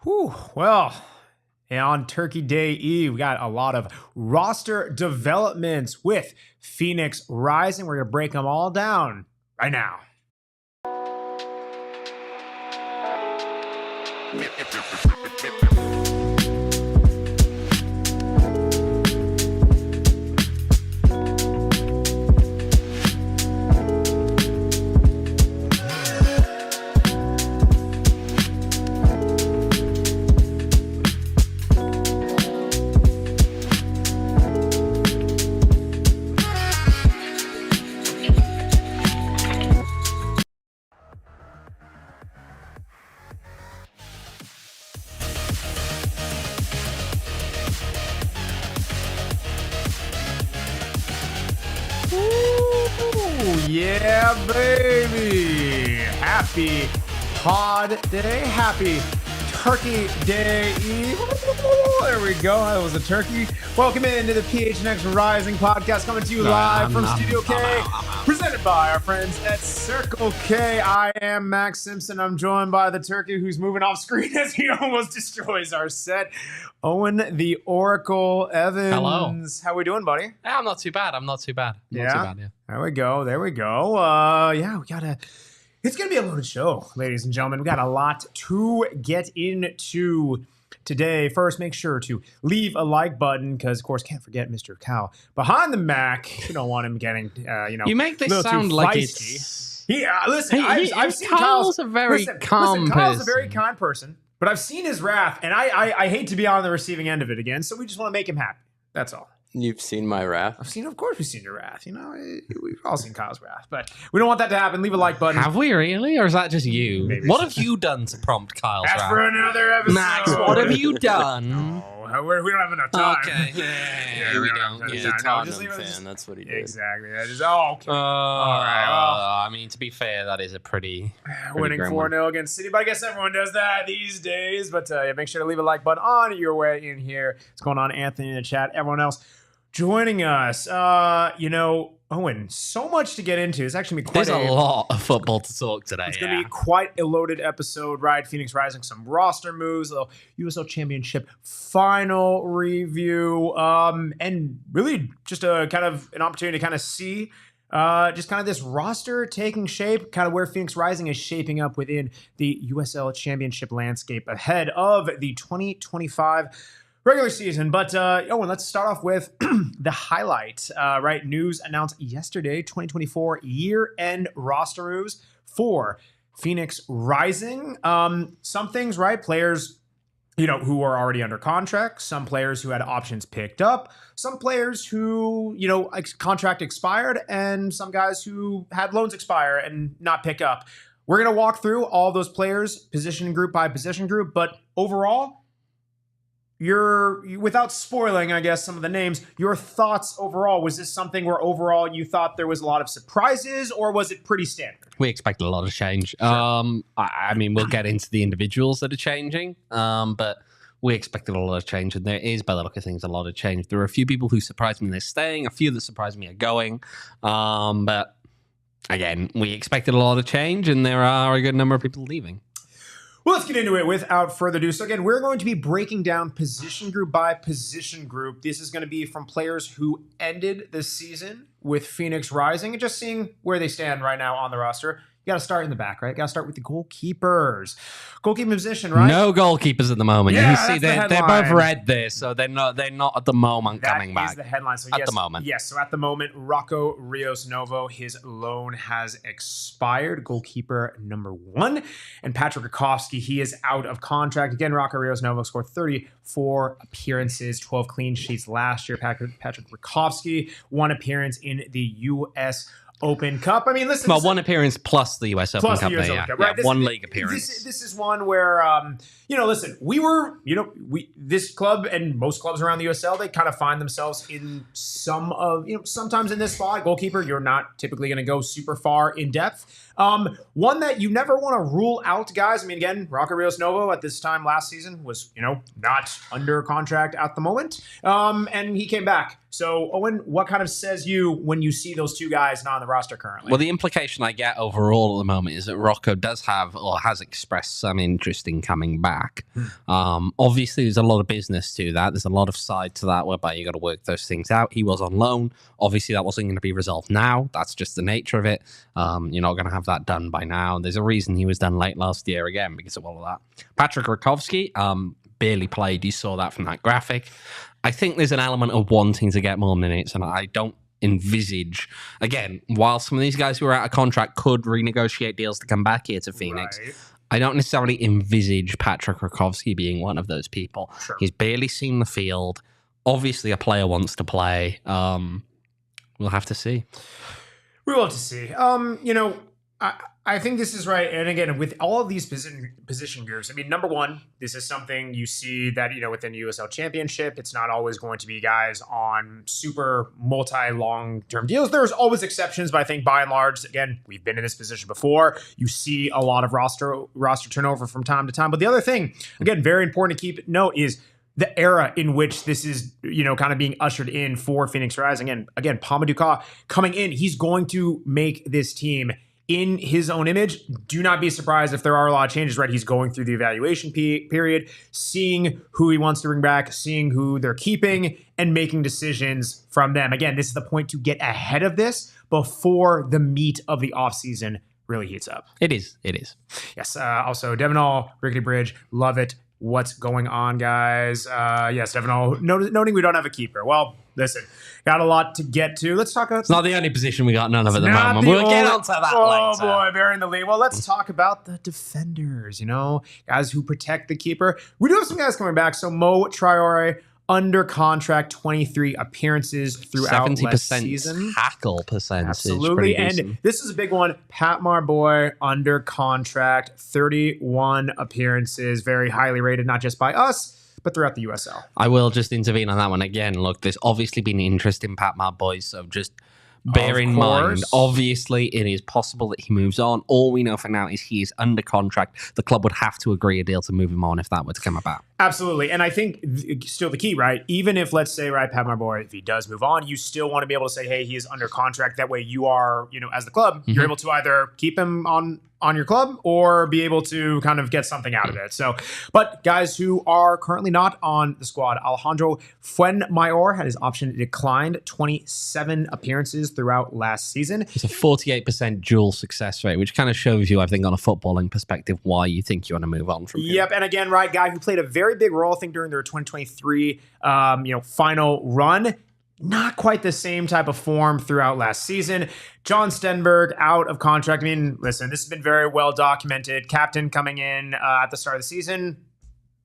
Whew, well, on Turkey Day Eve, we got a lot of roster developments with Phoenix Rising. We're going to break them all down right now. Yeah, baby. Happy Pod Day. Happy Turkey Day Eve. There we go. That was a turkey. Welcome into the PHNX Rising podcast, coming to you live from Studio K, presented by our friends at Circle K. I am Max Simpson. I'm joined by the turkey who's moving off screen as he almost destroys our set. Owain the Oracle Evans. Hello. How we doing, buddy? Yeah, I'm not too bad. Not too bad, yeah. There we go. Yeah, we gotta. It's gonna be a loaded show, ladies and gentlemen. We got a lot to get into today. First, make sure to leave a like button because, of course, can't forget Mr. Cal behind the Mac. You don't want him getting, You make this sound like it's. Listen, I've seen Kyle's a very calm person. Kyle's a very kind person, but I've seen his wrath, and I hate to be on the receiving end of it again. So we just want to make him happy. That's all. You've seen my wrath? Of course we've seen your wrath. You know, we've all seen Kyle's wrath, but we don't want that to happen. Leave a like button. Have we really? Or is that just you? Maybe what have you done to prompt Kyle's wrath? That's for another episode. Max, what have you done? No, we don't have enough time. Okay. Yeah, we don't. He's a Tottenham fan. That's what he did. Exactly. Okay. All right. Well, I mean, to be fair, that is a pretty winning 4-0 against City, but I guess everyone does that these days. But make sure to leave a like button on your way in here. What's going on, Anthony, in the chat? Everyone else joining us. Owain, so much to get into. It's actually There's a lot of football to talk today. It's going to be quite a loaded episode, right? Phoenix Rising, some roster moves, a USL Championship final review, and really just a kind of an opportunity to kind of see just kind of this roster taking shape, kind of where Phoenix Rising is shaping up within the USL Championship landscape ahead of the 2025 regular season. But Owain, let's start off with the highlight, right? News announced yesterday, 2024 year-end roster moves for Phoenix Rising. Some things, right? Players, who are already under contract, some players who had options picked up, some players who, contract expired, and some guys who had loans expire and not pick up. We're going to walk through all those players, position group by position group, but overall, without spoiling, I guess, some of the names, your thoughts overall, was this something where overall you thought there was a lot of surprises, or was it pretty standard? We expected a lot of change. Sure. I mean, we'll get into the individuals that are changing, but we expected a lot of change, and there is, by the look of things, a lot of change. There are a few people who surprised me they're staying, a few that surprised me are going, but again, we expected a lot of change, and there are a good number of people leaving. Well, let's get into it without further ado. So again, we're going to be breaking down position group by position group. This is going to be from players who ended the season with Phoenix Rising and just seeing where they stand right now on the roster. You got to start in the back, right? You got to start with the goalkeepers. Goalkeeper position, right? No goalkeepers at the moment. Yeah, you see, they're both red there, so they're not at the moment coming back. That is the headline. So at the moment. Yes, so at the moment, Rocco Rios Novo, his loan has expired. Goalkeeper number 1. And Patrick Rakowski, he is out of contract. Again, Rocco Rios Novo scored 34 appearances, 12 clean sheets last year. Patrick Rakowski, 1 appearance in the U.S. Open Cup. I mean, listen. Well, 1 appearance plus the US Open Cup. Right? Yeah, 1 league appearance. This is one where, listen, this club and most clubs around the USL, they kind of find themselves in sometimes in this spot. Goalkeeper, you're not typically going to go super far in depth. One that you never want to rule out, guys. I mean, again, Rocco Rios Novo at this time last season was, not under contract at the moment. And he came back. So, Owen, what kind of says you when you see those two guys not on the roster currently? Well, the implication I get overall at the moment is that Rocco does have or has expressed some interest in coming back. Obviously, there's a lot of business to that. There's a lot of side to that whereby you got to work those things out. He was on loan. Obviously, that wasn't going to be resolved now. That's just the nature of it. You're not going to have that done by now. There's a reason he was done late last year again because of all of that. Patrick Rakowski barely played. You saw that from that graphic. I think there's an element of wanting to get more minutes, and I don't envisage, again, while some of these guys who are out of contract could renegotiate deals to come back here to Phoenix, right. I don't necessarily envisage Patrick Rakowski being one of those people. Sure. He's barely seen the field. Obviously, a player wants to play. We'll have to see. We will have to see. I think this is right. And again, with all of these position groups, I mean, number one, this is something you see that, within the USL Championship, it's not always going to be guys on super long-term deals. There's always exceptions, but I think by and large, again, we've been in this position before. You see a lot of roster turnover from time to time. But the other thing, again, very important to keep note is the era in which this is, kind of being ushered in for Phoenix Rising. And again, Pa-Modou coming in, he's going to make this team in his own image. Do not be surprised if there are a lot of changes, right? He's going through the evaluation period, seeing who he wants to bring back, seeing who they're keeping, and making decisions from them. Again, this is the point to get ahead of this before the meat of the offseason really heats up. It is. Yes. Also, Devenol, Rickety Bridge, love it. What's going on, guys? Yes, Devenol, noting we don't have a keeper. Well, listen, got a lot to get to. Let's talk about... It's not the only position we got none of at the moment. We'll get onto that later. Oh, boy, bearing the lead. Well, let's talk about the defenders, guys who protect the keeper. We do have some guys coming back. So, Mo Traore, under contract, 23 appearances throughout last season. Tackle percentage. Absolutely. And this is a big one. Pa-Modou under contract, 31 appearances, very highly rated, not just by us, but throughout the USL. I will just intervene on that one again. Look, there's obviously been interest in Pa-Modou, so just bear in mind, obviously, it is possible that he moves on. All we know for now is he is under contract. The club would have to agree a deal to move him on if that were to come about. Absolutely. And I think still the key, right? Even if, let's say, right, Pa-Modou, if he does move on, you still want to be able to say, hey, he is under contract. That way you are, as the club, you're able to either keep him on your club or be able to kind of get something out of it. So, but guys who are currently not on the squad, Alejandro Fuenmayor had his option declined, 27 appearances throughout last season. It's a 48% dual success rate, which kind of shows you, I think, on a footballing perspective, why you think you want to move on from him. Yep. And again, right, guy who played a very big role, I think, during their 2023, final run. Not quite the same type of form throughout last season. John Stenberg out of contract. I mean, listen, this has been very well documented. Captain coming in at the start of the season.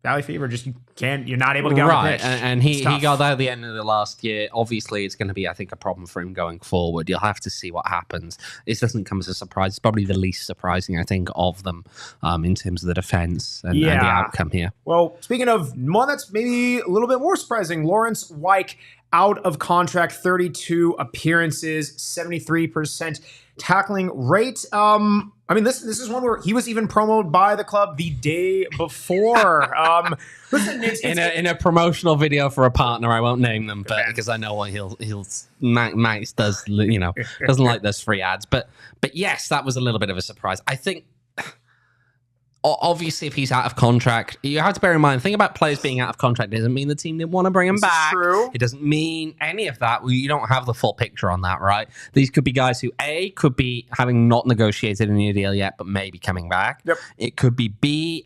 Valley fever, just you're not able to get on the pitch. And he got that at the end of the last year. Obviously, it's going to be, I think, a problem for him going forward. You'll have to see what happens. This doesn't come as a surprise. It's probably the least surprising, I think, of them in terms of the defense and the outcome here. Well, speaking of one that's maybe a little bit more surprising, Lawrence Wyke out of contract, 32 appearances, 73% tackling rate. I mean, this is one where he was even promoted by the club the day before. Listen, in a promotional video for a partner, I won't name them, but because I know what Max does, doesn't like those free ads. But yes, that was a little bit of a surprise. I think. Obviously, if he's out of contract, you have to bear in mind, the thing about players being out of contract doesn't mean the team didn't want to bring him back. True. It doesn't mean any of that. You don't have the full picture on that, right? These could be guys who, A, could be having not negotiated a new deal yet, but maybe coming back. Yep. It could be B,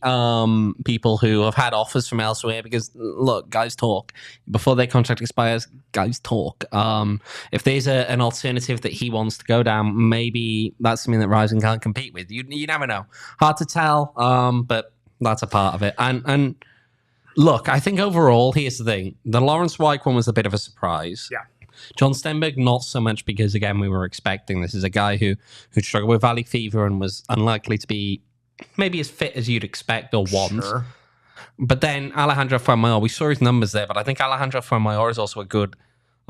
people who have had offers from elsewhere because, look, guys talk. Before their contract expires, guys talk. If there's an alternative that he wants to go down, maybe that's something that Rising can't compete with. You never know. Hard to tell. But that's a part of it. And look, I think overall, here's the thing. The Lawrence Wyke one was a bit of a surprise. Yeah. John Stenberg, not so much because, again, we were expecting this is a guy who struggled with valley fever and was unlikely to be maybe as fit as you'd expect or want. Sure. But then Alejandro Fuenmayor, we saw his numbers there, but I think Alejandro Fuenmayor is also a good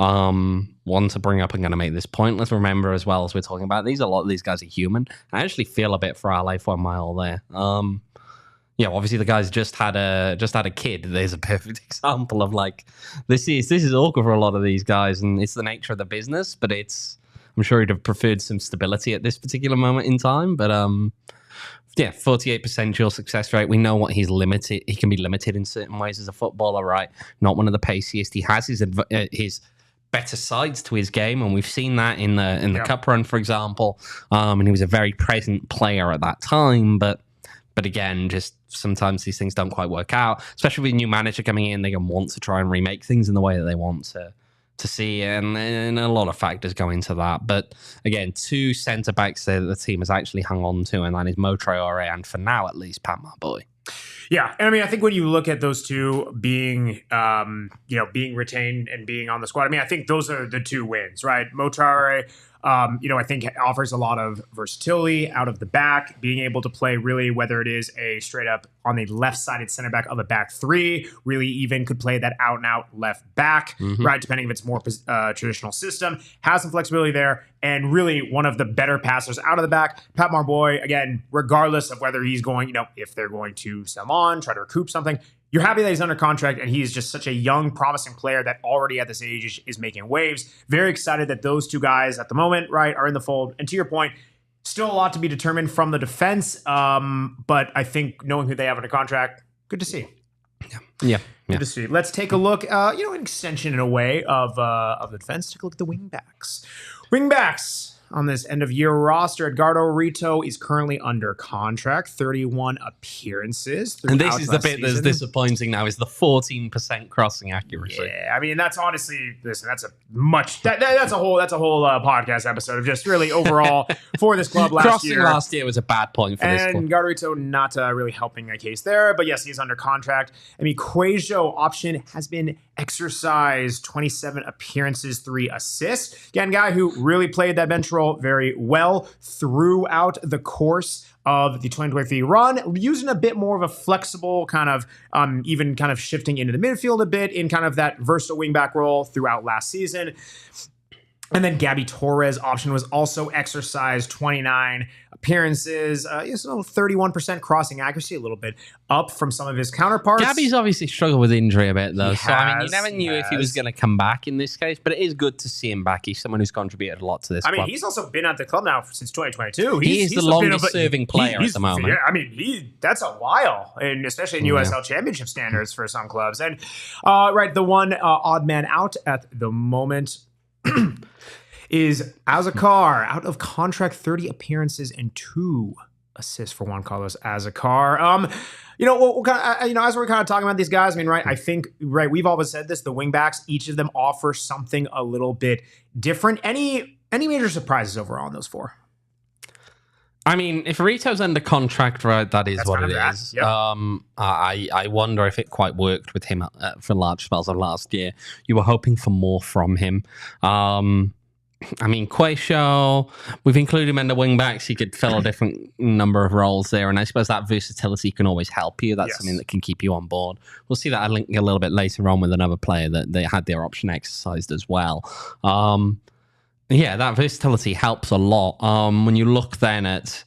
One to bring up, I'm going to make this point. Let's remember as well as we're talking about these, a lot of these guys are human. I actually feel a bit for our life 1 mile there. Obviously the guy's just had a kid. There's a perfect example of like this is awkward for a lot of these guys, and it's the nature of the business. But I'm sure he'd have preferred some stability at this particular moment in time. But 48% dual success rate. We know what he's limited. He can be limited in certain ways as a footballer, right? Not one of the paciest. He has his better sides to his game, and we've seen that in the cup run, for example. And he was a very present player at that time, but again, just sometimes these things don't quite work out, especially with a new manager coming in. They can want to try and remake things in the way that they want to see, and a lot of factors go into that. But again, 2 centre-backs that the team has actually hung on to, and that is Mo Traore and, for now at least, Pa-Modou. Yeah, and I mean, I think when you look at those two being, being retained and being on the squad, I mean, I think those are the 2 wins, right? Mo Traore, I think offers a lot of versatility out of the back, being able to play really, whether it is a straight up on the left-sided center back of a back 3, really even could play that out and out left back, right? Depending if it's more traditional system, has some flexibility there, and really one of the better passers out of the back. Pa-Modou, again, regardless of whether he's going, if they're going to sell him on, try to recoup something, you're happy that he's under contract, and he's just such a young, promising player that already at this age is making waves. Very excited that those 2 guys at the moment, right, are in the fold. And to your point, still a lot to be determined from the defense. But I think knowing who they have under contract, good to see. Yeah. Good to see. Let's take a look, an extension in a way of the defense. Take a look at the wingbacks. Wingbacks. On this end-of-year roster, Edgardo Rito is currently under contract, 31 appearances. And this is the bit that's disappointing now, is the 14% crossing accuracy. Yeah, I mean, that's honestly, listen, that's a whole podcast episode of just really overall for this club last year. Crossing last year was a bad point for this club. And Edgardo Rito not really helping a case there, but yes, he's under contract. I mean, Quajo option has been exercised, 27 appearances, 3 assists. Again, guy who really played that bench role very well throughout the course of the 2023 run, using a bit more of a flexible kind of, even kind of shifting into the midfield a bit in kind of that versatile wingback role throughout last season. And then Gabby Torres option was also exercised, 29 appearances, 31% crossing accuracy, a little bit up from some of his counterparts. Gabby's obviously struggled with injury a bit, though. You never knew if he was going to come back in this case, but it is good to see him back. He's someone who's contributed a lot to this club. I mean, he's also been at the club now since 2022. He's the longest-serving player at the moment. Yeah, I mean, that's a while, and especially in USL Championship standards for some clubs. And, the one odd man out at the moment is Azakar, out of contract, 30 appearances and 2 assists for Juan Carlos Azakar. As we're kind of talking about these guys, I mean, right, I think, right, we've always said this, the wingbacks, each of them offer something a little bit different. Any major surprises overall on those 4? I mean, if Rito's under contract, right, that's what it is. Yep. I wonder if it quite worked with him for large spells of last year. You were hoping for more from him. I mean, Quajo, we've included him in the wing-backs. He could fill a different number of roles there, and I suppose that versatility can always help you. That's something that can keep you on board. We'll see that a little bit later on with another player that they had their option exercised as well. That versatility helps a lot. When you look then at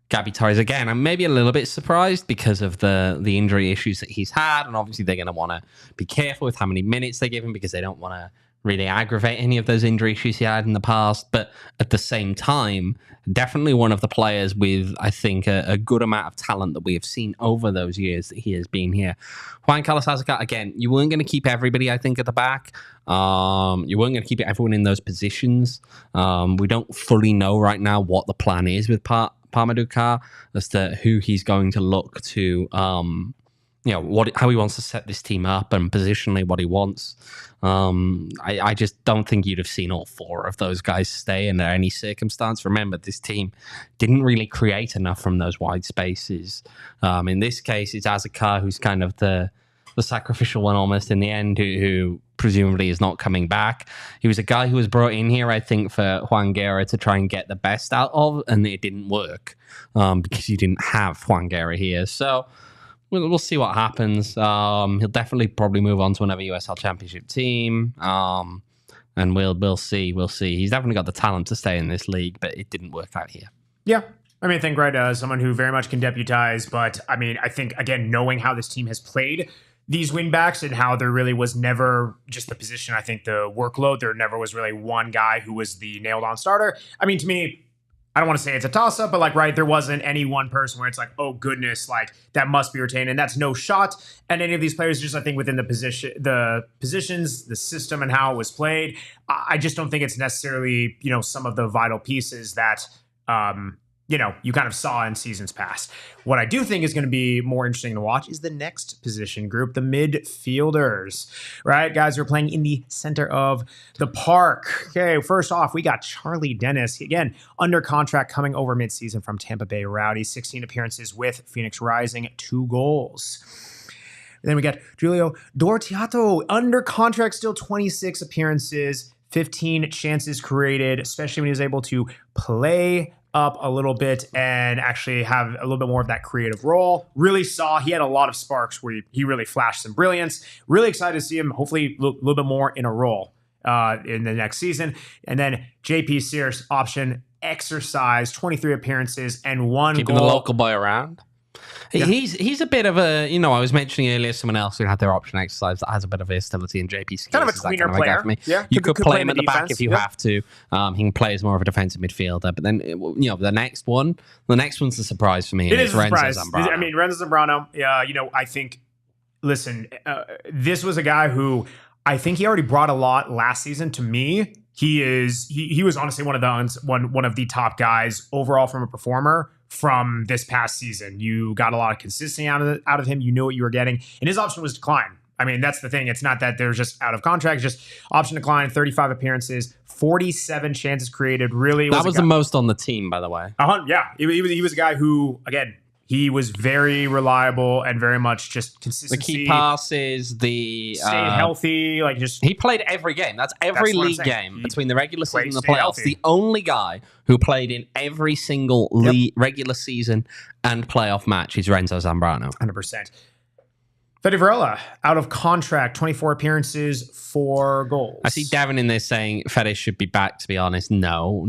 Gabby Torres, again, I'm maybe a little bit surprised because of the injury issues that he's had, and obviously they're going to want to be careful with how many minutes they give him because they don't want to really aggravate any of those injury issues he had in the past. But at the same time, definitely one of the players with, I think, a good amount of talent that we have seen over those years that he has been here. Juan Carlos Azakar, again, you weren't going to keep everybody, I think, at the back. You weren't going to keep everyone in those positions. We don't fully know right now what the plan is with Pa-Modou as to who he's going to look to, how he wants to set this team up and positionally what he wants. I just don't think you'd have seen all 4 of those guys stay under any circumstance. Remember, this team didn't really create enough from those wide spaces. In this case, it's Azakar who's kind of the sacrificial one almost in the end, who presumably is not coming back. He was a guy who was brought in here, I think, for Juan Guerra to try and get the best out of, and it didn't work because you didn't have Juan Guerra here. So we'll see what happens. He'll definitely probably move on to another USL Championship team. And we'll see. We'll see. He's definitely got the talent to stay in this league, but it didn't work out here. Yeah. I mean, I think, right, someone who very much can deputize, but I mean, I think, again, knowing how this team has played these wingbacks and how there really was never just the position, I think the workload, there never was really one guy who was the nailed on starter. I mean, to me, I don't want to say it's a toss up, but like, right, there wasn't any one person where it's like, oh goodness, like that must be retained. And that's no shot at any of these players. Just, I think within the positions, the system and how it was played, I just don't think it's necessarily, some of the vital pieces that, you kind of saw in seasons past. What I do think is going to be more interesting to watch is the next position group, the midfielders, right? Guys who are playing in the center of the park. Okay, first off, we got Charlie Dennis, again, under contract coming over midseason from Tampa Bay Rowdy, 16 appearances with Phoenix Rising, 2 goals. Then we got Julio Dortiato, under contract still, 26 appearances, 15 chances created, especially when he was able to play up a little bit and actually have a little bit more of that creative role. Really saw he had a lot of sparks where he really flashed some brilliance. Really excited to see him hopefully a little bit more in a role in the next season. And then JP Sears option exercise, 23 appearances and 1 Keeping goal. the local boy around. Yeah. He's a bit of a, I was mentioning earlier someone else who had their option exercise that has a bit of verstability, and JP kind of a tweener player. Yeah, you could play him at the back if you have to. He can play as more of a defensive midfielder. But then, the next one's the surprise for me. It is a surprise. Zambrano. I mean, Renzo Zambrano, I think, listen, this was a guy who I think he already brought a lot last season. To me, he was honestly one of the top guys overall from a performer from this past season. You got a lot of consistency out of him. You knew what you were getting, and his option was decline. I mean, that's the thing. It's not that they're just out of contract. It's just option decline, 35 appearances, 47 chances created. Really, that was the most on the team, by the way. Yeah, he was a guy who, again, he was very reliable and very much just consistency. The key passes, stayed healthy, he played every game. That's every league game between the regular season and the playoffs. Healthy. The only guy who played in every single regular season and playoff match is Renzo Zambrano. 100%. Federico Varela, out of contract, 24 appearances, 4 goals. I see Devin in there saying Fede should be back, to be honest. No.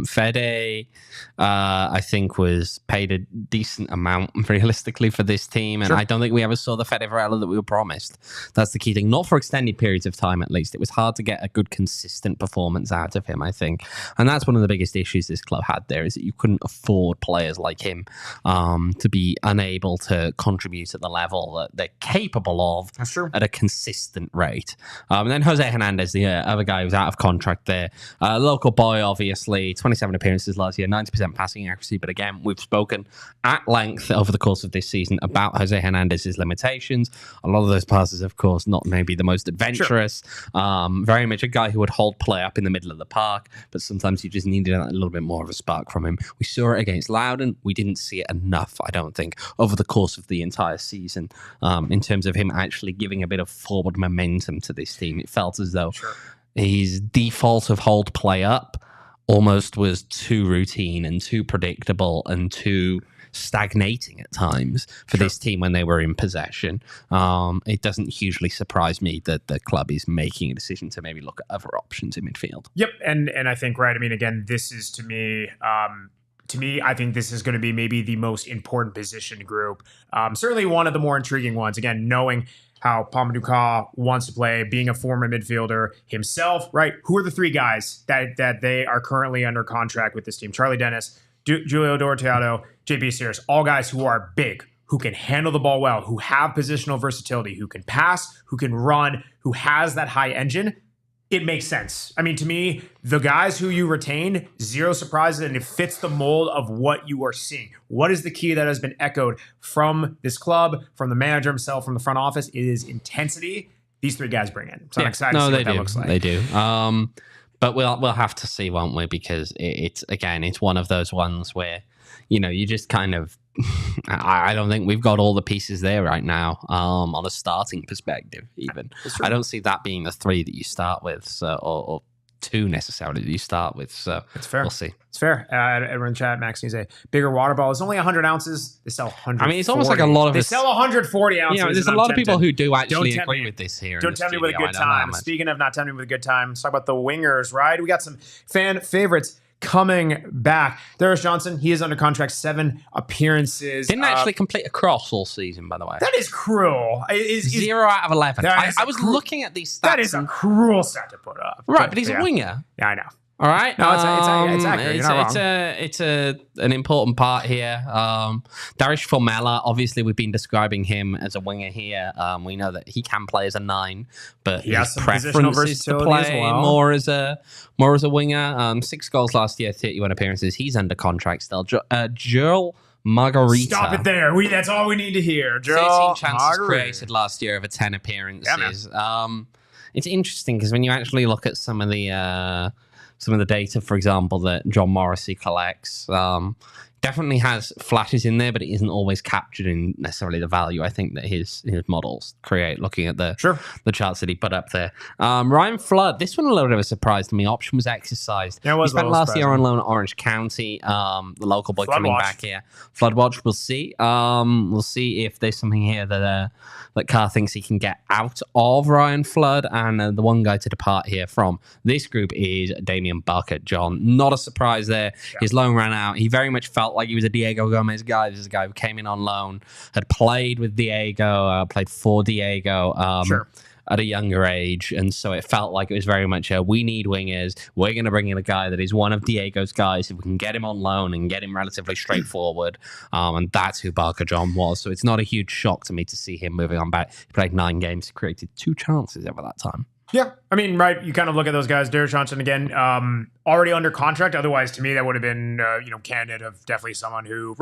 Fede, I think, was paid a decent amount, realistically, for this team. And I don't think we ever saw the Fede Varela that we were promised. That's the key thing. Not for extended periods of time, at least. It was hard to get a good, consistent performance out of him, I think. And that's one of the biggest issues this club had there, is that you couldn't afford players like him to be unable to contribute at the level that they're capable of at a consistent rate. And then Jose Hernandez, the other guy who's out of contract there. Local boy, obviously, 27 appearances last year, 90% passing accuracy. But again, we've spoken at length over the course of this season about Jose Hernandez's limitations. A lot of those passes, of course, not maybe the most adventurous. Very much a guy who would hold play up in the middle of the park, but sometimes you just needed a little bit more of a spark from him. We saw it against Loudoun. We didn't see it enough, I don't think, over the course of the entire season. In terms of him actually giving a bit of forward momentum to this team. It felt as though his default of hold play up almost was too routine and too predictable and too stagnating at times for this team when they were in possession. It doesn't hugely surprise me that the club is making a decision to maybe look at other options in midfield. Yep, and I think, right, I mean, again, this is to me, I think this is going to be maybe the most important position group. Certainly one of the more intriguing ones. Again, knowing how Pa-Modou wants to play, being a former midfielder himself, right? Who are the 3 guys that they are currently under contract with this team? Charlie Dennis, Julio Dortiato, JP Sears, all guys who are big, who can handle the ball well, who have positional versatility, who can pass, who can run, who has that high engine. It makes sense. I mean, to me, the guys who you retain, 0 surprises, and it fits the mold of what you are seeing. What is the key that has been echoed from this club, from the manager himself, from the front office? It is intensity. These 3 guys bring in. So I'm excited to see what that looks like. They do. But we'll have to see, won't we? Because it's one of those ones where, you just kind of, I don't think we've got all the pieces there right now on a starting perspective, even. I don't see that being the 3 that you start with, or two necessarily that you start with. So it's fair. We'll see. It's fair. Everyone in chat, Max, you say bigger water bottle. It's only 100 ounces. They sell 140. I mean, it's almost like a lot of They sell 140 ounces. There's a lot of people who do actually agree with this here. Don't tell me with a good time. Speaking of not telling me with a good time, let's talk about the wingers, right? We got some fan favorites coming back. Darius Johnson, he is under contract, 7 appearances. Didn't actually complete a cross all season, by the way. That is cruel. 0 out of 11. I was looking at these stats. That is a cruel stat to put up. Right, but he's a winger. Yeah, I know. All right. No, it's accurate. You're not wrong. It's an important part here. Darius Formella, obviously, we've been describing him as a winger here. We know that he can play as a 9, but his preference is to play more as a winger. 6 goals last year, 31 appearances. He's under contract still. Joel Margarita. Stop it there. That's all we need to hear. 13 chances created last year over 10 appearances. Yeah, it's interesting because when you actually look at some of the data, for example, that John Morrissey collects, definitely has flashes in there, but it isn't always captured in necessarily the value I think that his models create, looking at the charts that he put up there. Ryan Flood, this one a little bit of a surprise to me. Option was exercised. Yeah, he spent last year on loan at Orange County. The local boy coming back here. Flood watch, we'll see. We'll see if there's something here that Carr thinks he can get out of Ryan Flood. And the one guy to depart here from this group is Damian Bucket, John. Not a surprise there. Yeah. His loan ran out. He very much felt like he was a Diego Gomez guy. This is a guy who came in on loan, had played with Diego, played for Diego at a younger age. And so it felt like it was very much we need wingers. We're going to bring in a guy that is one of Diego's guys. If we can get him on loan and get him relatively straightforward. And that's who Barker John was. So it's not a huge shock to me to see him moving on back. He played 9 games, created 2 chances over that time. Yeah, I mean, right, you kind of look at those guys. Darius Johnson, again, already under contract. Otherwise, to me, that would have been, candidate of definitely someone who,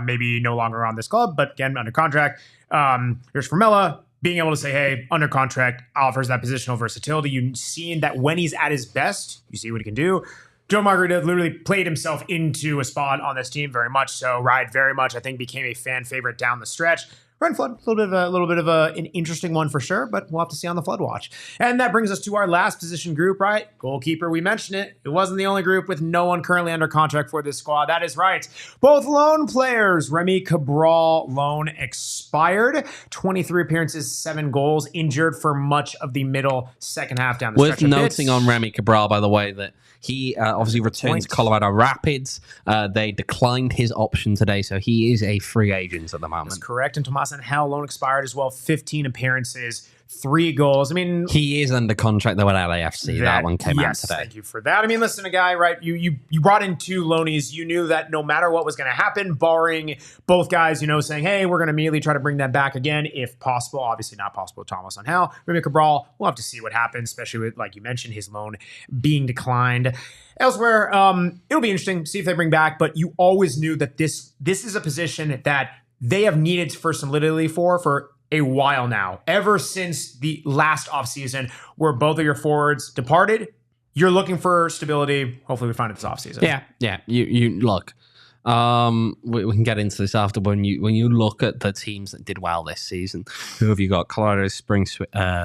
maybe no longer on this club, but again, under contract. Here's Formella, being able to say, hey, under contract, offers that positional versatility. You've seen that when he's at his best, you see what he can do. Joe Margarita literally played himself into a spot on this team very much so. Very much, I think, became a fan favorite down the stretch. Ryan Flood, a little bit of an interesting one for sure, but we'll have to see on the Flood watch. And that brings us to our last position group, right? Goalkeeper, we mentioned it. It wasn't the only group with no one currently under contract for this squad. That is right. Both loan players. Remy Cabral loan expired. 23 appearances, 7 goals. Injured for much of the middle second half down the stretch. Worth noting on Remy Cabral, by the way, that he obviously returned to Colorado Rapids. They declined his option today, so he is a free agent at the moment. That's correct. And Tomas Angel loan expired as well. 15 appearances, 3 goals. I mean, he is under contract though at LAFC. That one came out today. Thank you for that. I mean, listen, a guy, right? You brought in 2 loanies. You knew that no matter what was going to happen, barring both guys, saying, hey, we're going to immediately try to bring them back again, if possible. Obviously, not possible with Tomas Angel. Remy Cabral, we'll have to see what happens, especially with, like you mentioned, his loan being declined. Elsewhere, it'll be interesting to see if they bring back, but you always knew that this is a position that they have needed for solidity for a while now. Ever since the last offseason where both of your forwards departed, you're looking for stability. Hopefully we find it this offseason. Yeah. You look. We can get into this after. When you look at the teams that did well this season, who have you got? Colorado Springs,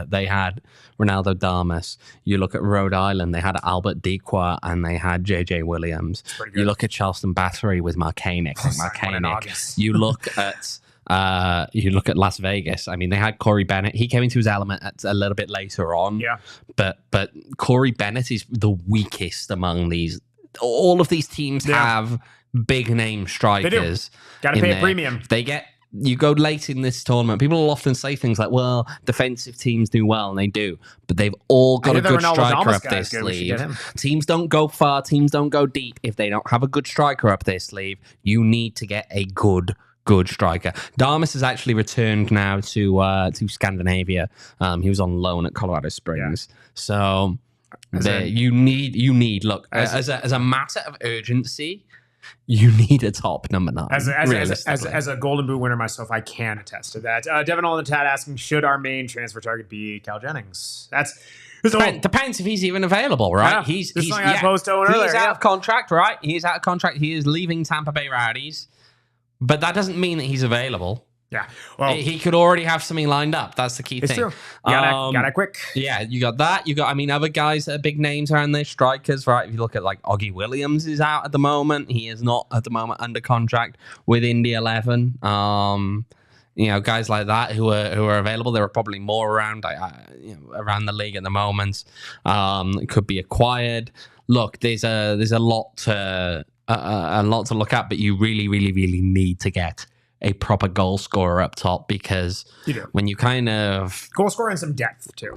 they had Ronaldo Damas. You look at Rhode Island, they had Albert Dequa and they had JJ Williams. You look at Charleston Battery with Marcanic. You look at Las Vegas. I mean, they had Corey Bennett. He came into his element a little bit later on. Yeah. But Corey Bennett is the weakest among these. All of these teams have big name strikers. Got to pay a premium. You go late in this tournament, people will often say things like, well, defensive teams do well, and they do, but they've all got a good striker up their sleeve. Teams don't go far, teams don't go deep if they don't have a good striker up their sleeve. You need to get a good striker. Damas has actually returned now to Scandinavia. He was on loan at Colorado Springs. Yeah. So you need look, as a matter of urgency, you need a top number 9. As a Golden Boot winner myself, I can attest to that. Devin all in the chat asking, should our main transfer target be Cal Jennings? Depends if he's even available, right? Yeah, he's out of contract, right? He is out of contract. He is leaving Tampa Bay Rowdies, but that doesn't mean that he's available. Yeah. Well, he could already have something lined up. That's the key it's thing. true. Got that quick. Yeah, you got that. You got, I mean, other guys that are big names around there, strikers, right? If you look at like Oggy Williams is out at the moment. He is not at the moment under contract with Indy 11. You know, guys like that who are available. There are probably more around, around the league at the moment. Could be acquired. Look, there's a lot to look at, but you really, really, really need to get a proper goal scorer up top, because when you kind of goal scorer and some depth too.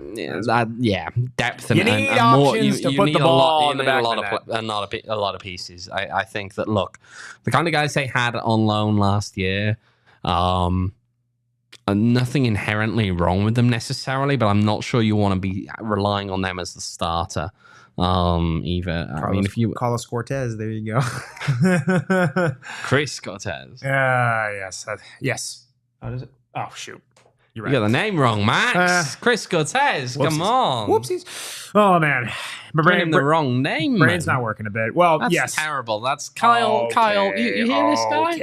Yeah, depth and, you need and options more. to put the ball in the back a lot of pieces. I think that, look, the kind of guys they had on loan last year, nothing inherently wrong with them necessarily, but I'm not sure you want to be relying on them as the starter. Either. I mean, if you Carlos Cortez, there you go. Chris Cortez. Yes. Yes. How does it? Oh, shoot. You're right. You got the name wrong, Max. Chris Cortez. Whoopsies. Come on. Whoopsies. Oh, man. My brain, the wrong name. Brain's not working a bit. Well, that's yes. terrible. That's Kyle. Okay, Kyle, you hear this guy?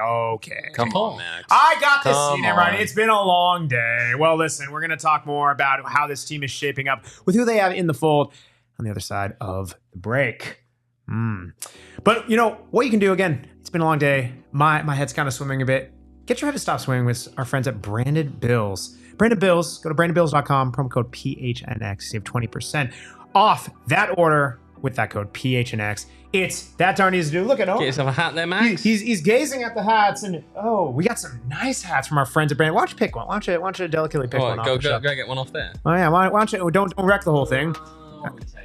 Okay. Come on, Max. I got this scene right. It's been a long day. Well, listen, we're going to talk more about how this team is shaping up with who they have in the fold on the other side of the break. But you know what you can do, again, it's been a long day. My head's kind of swimming a bit. Get your head to stop swimming with our friends at Branded Bills. Branded Bills, go to brandedbills.com, promo code PHNX, save 20% off that order with that code PHNX. It's that darn easy to do. Look at him. Get yourself a hat there, Max. He's gazing at the hats, and we got some nice hats from our friends at Branded. Why don't you pick one? Why don't you delicately pick one off? Go get one off there. Oh yeah, why don't you don't wreck the whole thing?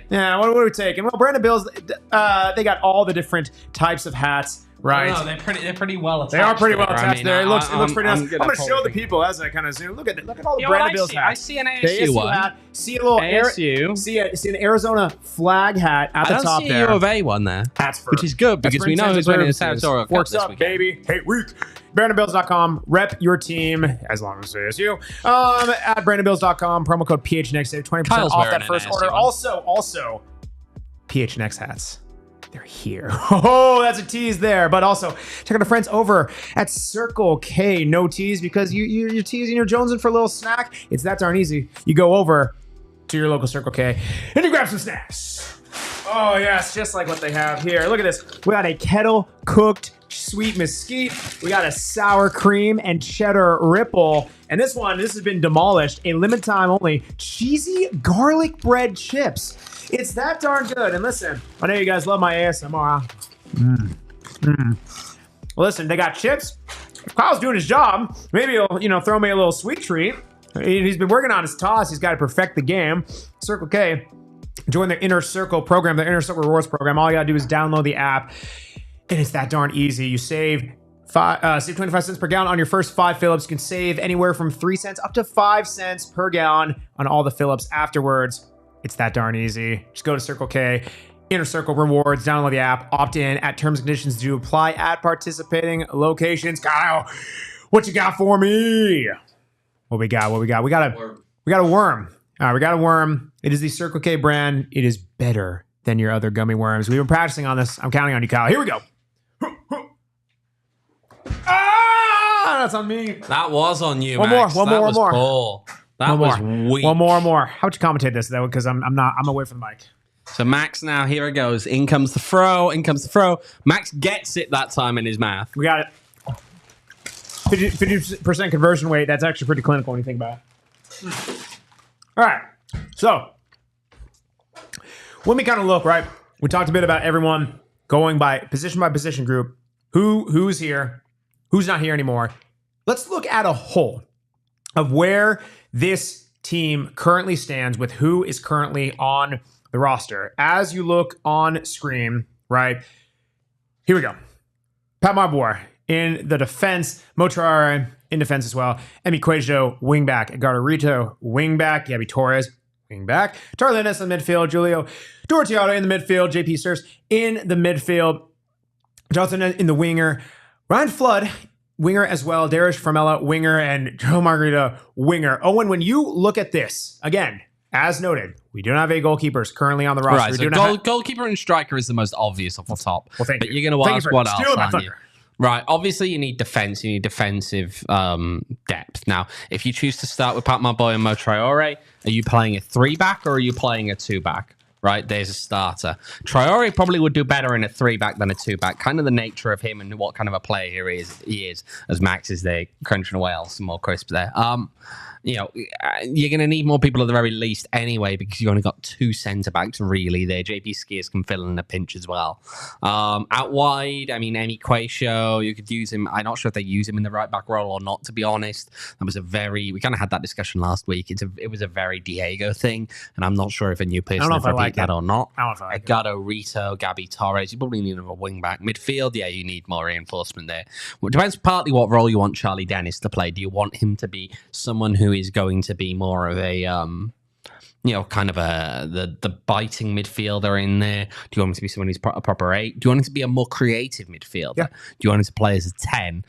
Yeah, what are we taking? Well, Branded Bills, they got all the different types of hats, right? No, they're pretty well attached. They are pretty well attached. I mean, there. It looks pretty nice. I'm going to show the people as I kind of zoom. Look at all the You know Branded what Bills hats. I see an ASU one. Hat. See a little ASU. See an Arizona flag hat at the top there. I don't see a U of A one there, which is good because we know who's winning the territorial cup Works this up, weekend. baby. Hey, week. BrandonBills.com. Rep your team as long as it's ASU. At BrandonBills.com. Promo code PHNX. Save 20% off that first order. Also, PHNX hats. They're here. Oh, that's a tease there. But also, check out our friends over at Circle K. No tease because you're teasing, you're jonesing for a little snack. It's that darn easy. You go over to your local Circle K and you grab some snacks. Oh, yes, just like what they have here. Look at this. We got a kettle cooked sweet mesquite. We got a sour cream and cheddar ripple. And this has been demolished. A limited time only cheesy garlic bread chips. It's that darn good. And listen, I know you guys love my ASMR. Well, listen, they got chips. If Kyle's doing his job, maybe he'll throw me a little sweet treat. He's been working on his toss. He's got to perfect the game. Circle K, join their Inner Circle program, the Inner Circle Rewards program. All you got to do is download the app. And it's that darn easy. You save 25 cents per gallon on your first 5 fill-ups. You can save anywhere from 3 cents up to 5 cents per gallon on all the fill-ups afterwards. It's that darn easy. Just go to Circle K, Inner Circle Rewards, download the app, opt in. At terms and conditions do apply at participating locations. Kyle, what you got for me? What we got? We got a worm. All right, we got a worm. It is the Circle K brand. It is better than your other gummy worms. We've been practicing on this. I'm counting on you, Kyle. Here we go. That's on me. That was on you, One Max. more. Cool. That was weak. One more. How would you commentate this though? Because I'm away from the mic. So Max now, here it goes. In comes the throw. Max gets it that time in his mouth. We got it. 50% conversion rate. That's actually pretty clinical when you think about it. All right. So when we kind of look, right, we talked a bit about everyone going by position group. Who's here? Who's not here anymore? Let's look at a whole of where this team currently stands with who is currently on the roster. As you look on screen, right? Here we go. Pa-Modou in the defense. Motrara in defense as well. Emi Cuejo, wingback. Gardarito, wingback. Gabby Torres, wingback. Tarlinus in the midfield. Julio Dortiato in the midfield. JP Sturz in the midfield. Johnson in the winger. Ryan Flood, winger as well. Darius Formella, winger. And Joe Margarita, winger. Owen, when you look at this, again, as noted, we do not have any goalkeepers currently on the roster. Right, so goalkeeper and striker is the most obvious off the top. Well, thank but you. You're going to ask what else, aren't you? Right. Obviously, you need defense. You need defensive depth. Now, if you choose to start with Pa-Modou and Mo Traore, are you playing a 3-back or are you playing a 2-back? Right, there's a starter. Traore probably would do better in a 3-back than a 2-back. Kind of the nature of him and what kind of a player he is, as Max is there crunching away on some more crisp there. You know, you're going to need more people at the very least anyway, because you've only got 2 centre-backs really there. JP Skiers can fill in a pinch as well. Out wide, I mean, Emi Quaisho, you could use him. I'm not sure if they use him in the right-back role or not, to be honest. That was we kind of had that discussion last week. It was a very Diego thing, and I'm not sure if a new person would repeat that or not. Edgardo Rito, Gabby Torres, you probably need a wing-back. Midfield, yeah, you need more reinforcement there. Well, it depends partly what role you want Charlie Dennis to play. Do you want him to be someone who is going to be more of a kind of the biting midfielder in there? Do you want him to be someone who's a proper 8? Do you want him to be a more creative midfielder? Yeah. Do you want him to play as a 10?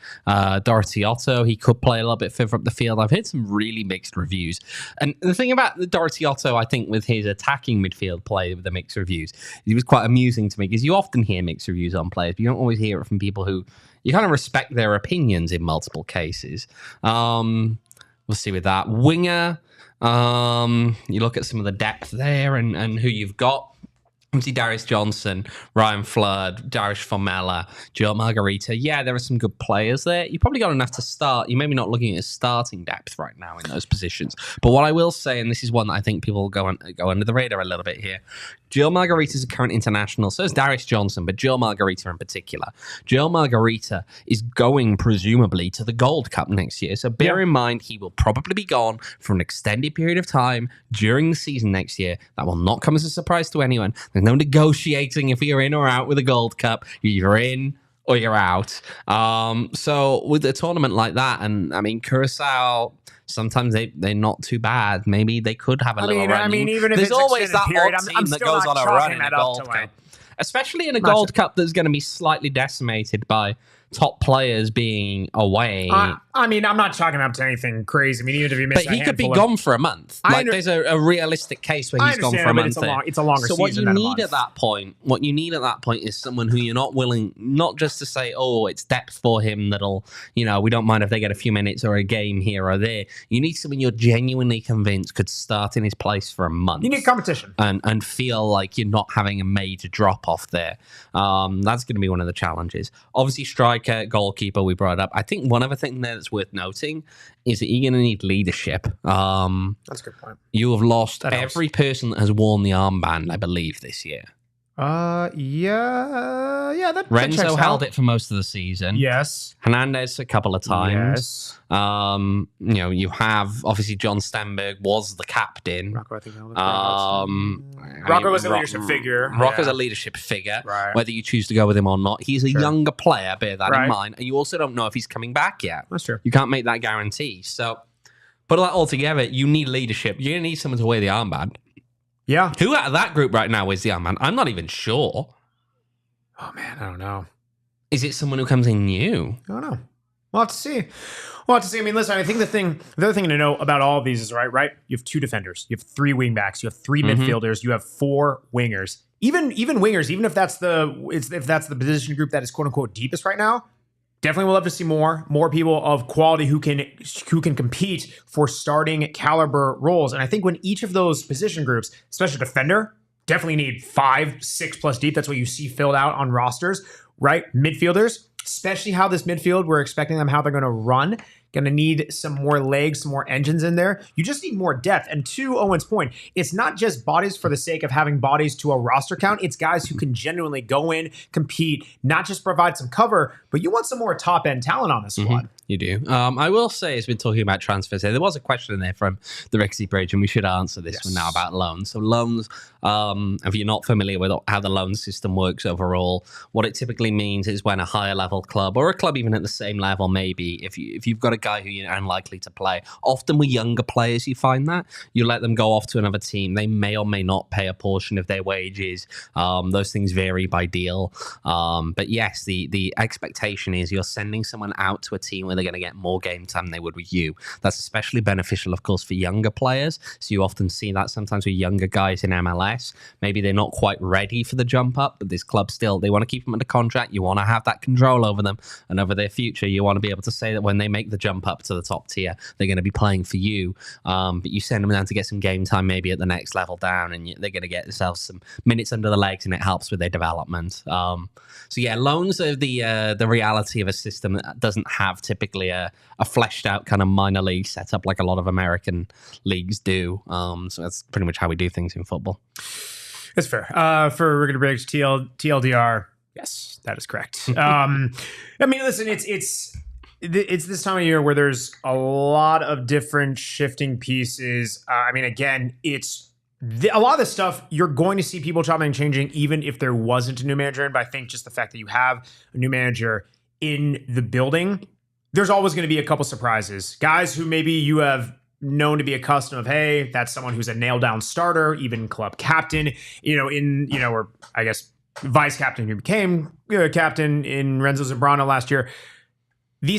Dorothy Otto, he could play a little bit further up the field. I've heard some really mixed reviews. And the thing about the Dorothy Otto, I think, with his attacking midfield play with the mixed reviews, it was quite amusing to me, because you often hear mixed reviews on players, but you don't always hear it from people who you kind of respect their opinions in multiple cases. We'll see with that. Winger, you look at some of the depth there and who you've got. Obviously, Darius Johnson, Ryan Flood, Darius Formella, Joe Margarita. Yeah, there are some good players there. You probably got enough to start. You're maybe not looking at starting depth right now in those positions. But what I will say, and this is one that I think people will go under the radar a little bit here, Joe Margarita is a current international. So is Darius Johnson, but Joe Margarita in particular. Joe Margarita is going, presumably, to the Gold Cup next year. So bear in mind, he will probably be gone for an extended period of time during the season next year. That will not come as a surprise to anyone. There's no negotiating if you're in or out with a Gold Cup. You're in or you're out. So with a tournament like that, and I mean, Curacao, sometimes they're not too bad. Maybe they could have a little run. I mean, even if there's it's always that period, odd team that goes on a run in a Gold Cup. Especially in a Gold Cup that's going to be slightly decimated by top players being away. I mean, I'm not chalking up to anything crazy. I mean, even if you miss, but he could be gone for a month. Like, there's a realistic case where he's gone for a month. It's a longer season. So what you need at that point, is someone who you're not willing, not just to say, oh, it's depth for him that'll, we don't mind if they get a few minutes or a game here or there. You need someone you're genuinely convinced could start in his place for a month. You need competition and feel like you're not having a major drop off there. That's going to be one of the challenges. Obviously, striker, goalkeeper, we brought up. I think one other thing there that's worth noting is that you're going to need leadership. That's a good point. You have lost every person that has worn the armband, I believe, this year. That Renzo held it for most of the season. Yes. Hernandez a couple of times. Yes. You have obviously John Stenberg was the captain. Rocco, I think held it. Rocco was a leadership figure. Rocco's a leadership figure. Right. Whether you choose to go with him or not, he's a younger player. Bear that in mind, and you also don't know if he's coming back yet. That's true. You can't make that guarantee. So, put that all together, you need leadership. You're gonna need someone to wear the armband. Yeah. Who out of that group right now is the armband? I'm not even sure. Oh, man, I don't know. Is it someone who comes in new? I don't know. We'll have to see. I mean, listen, I think the other thing to know about all of these is, right? You have 2 defenders. You have 3 wingbacks. You have 3 midfielders. You have 4 wingers. Even wingers, even if that's the position group that is quote unquote deepest right now, definitely we'll love to see more people of quality who can compete for starting caliber roles. And I think when each of those position groups, especially defender, definitely need 5, 6 plus deep. That's what you see filled out on rosters, right? Midfielders, especially how this midfield, we're expecting them how they're going to run. Going to need some more legs, some more engines in there. You just need more depth. And to Owen's point, it's not just bodies for the sake of having bodies to a roster count. It's guys who can genuinely go in, compete, not just provide some cover, but you want some more top-end talent on this squad. You do. I will say, as we're talking about transfers here, there was a question in there from the Rexy Bridge, and we should answer this one now about loans. So loans, if you're not familiar with how the loan system works overall, what it typically means is when a higher level club, or a club even at the same level maybe, if you've got a guy who you're unlikely to play, often with younger players you find that, you let them go off to another team. They may or may not pay a portion of their wages. Those things vary by deal. But yes, the expectation is you're sending someone out to a team ultimately they're going to get more game time than they would with you. That's especially beneficial, of course, for younger players. So you often see that sometimes with younger guys in MLS. Maybe they're not quite ready for the jump up, but this club still, they want to keep them under contract. You want to have that control over them and over their future. You want to be able to say that when they make the jump up to the top tier, they're going to be playing for you. But you send them down to get some game time maybe at the next level down, and they're going to get themselves some minutes under the legs, and it helps with their development. So yeah, loans are the reality of a system that doesn't have typically a fleshed out kind of minor league setup like a lot of American leagues do. So that's pretty much how we do things in football. That's fair. For Rickety Briggs, TLDR, yes, that is correct. I mean, listen, it's this time of year where there's a lot of different shifting pieces. I mean, again, a lot of this stuff, you're going to see people chopping and changing even if there wasn't a new manager. But I think just the fact that you have a new manager in the building, there's always going to be a couple surprises. Guys who maybe you have known to be accustomed of, hey, that's someone who's a nailed-down starter, even club captain, or I guess vice captain who became captain in Renzo Zambrano last year.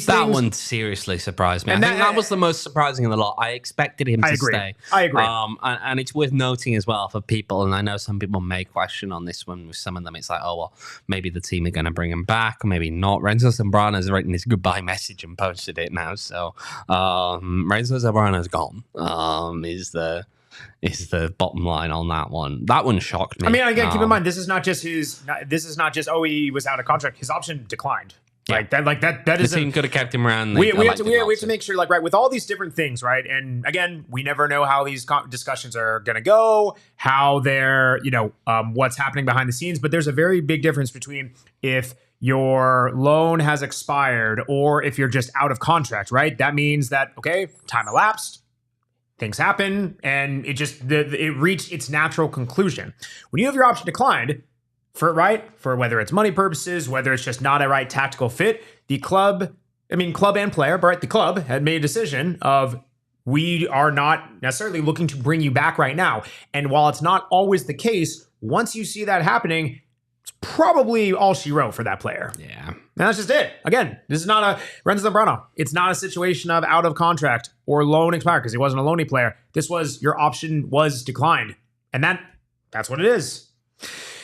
That one seriously surprised me. I think that was the most surprising of the lot. I expected him to stay. I agree. And it's worth noting as well for people, and I know some people may question on this one. With some of them, it's like, oh, well, maybe the team are going to bring him back, or maybe not. Renzo Zambrano's written his goodbye message and posted it now. So Renzo Zambrano's gone, is the bottom line on that one. That one shocked me. I mean, again, keep in mind, this is not just he was out of contract. His option declined. Yeah. That is the team could have kept him around. We have to make sure, right, with all these different things, right? And again, we never know how these discussions are going to go, how they're, what's happening behind the scenes. But there's a very big difference between if your loan has expired or if you're just out of contract, right? That means that, okay, time elapsed, things happen, and it reached its natural conclusion. When you have your option declined, for whether it's money purposes, whether it's just not a right tactical fit, club and player, but the club had made a decision of, we are not necessarily looking to bring you back right now. And while it's not always the case, once you see that happening, it's probably all she wrote for that player. Yeah. And that's just it. Again, this is not a Renzo Zambrano. It's not a situation of out of contract or loan expired because he wasn't a loanee player. This was your option was declined. And that's what it is.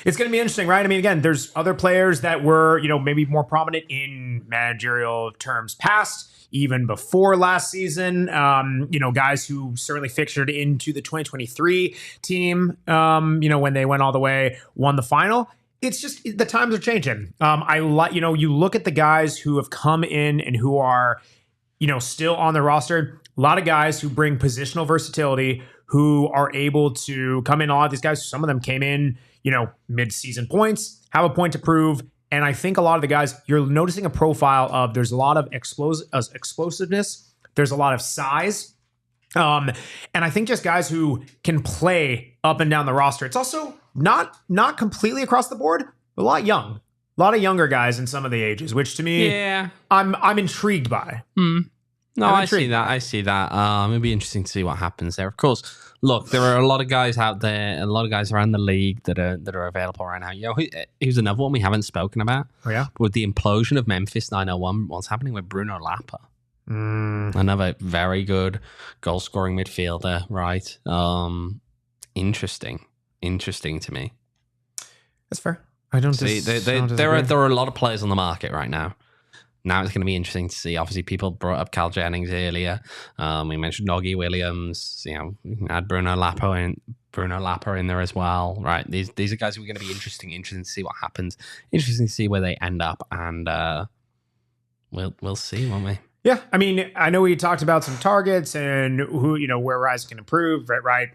It's going to be interesting, right? I mean, again, there's other players that were, maybe more prominent in managerial terms past, even before last season. Guys who certainly fixtured into the 2023 team, when they went all the way, won the final. It's just the times are changing. You look at the guys who have come in and who are, still on the roster. A lot of guys who bring positional versatility, who are able to come in. A lot of these guys, some of them came in, mid-season points, have a point to prove. And I think a lot of the guys, you're noticing a profile of, there's a lot of explosiveness. There's a lot of size. And I think just guys who can play up and down the roster. It's also not completely across the board, but a lot of younger guys in some of the ages, which to me, yeah, I'm intrigued by. No, I see that. It'll be interesting to see what happens there. Of course, look, there are a lot of guys out there, a lot of guys around the league that are available right now. Who's another one we haven't spoken about? Oh, yeah? With the implosion of Memphis 901, what's happening with Bruno Lapa? Another very good goal-scoring midfielder, right? Interesting to me. That's fair. I don't see. There are a lot of players on the market right now. Now it's going to be interesting to see. Obviously, people brought up Cal Jennings earlier. We mentioned Noggy Williams. We can add Bruno Lapa in there as well. Right? These are guys who are going to be interesting to see what happens. Interesting to see where they end up, and we'll see, won't we? Yeah, I mean, I know we talked about some targets and who where Rise can improve. Right?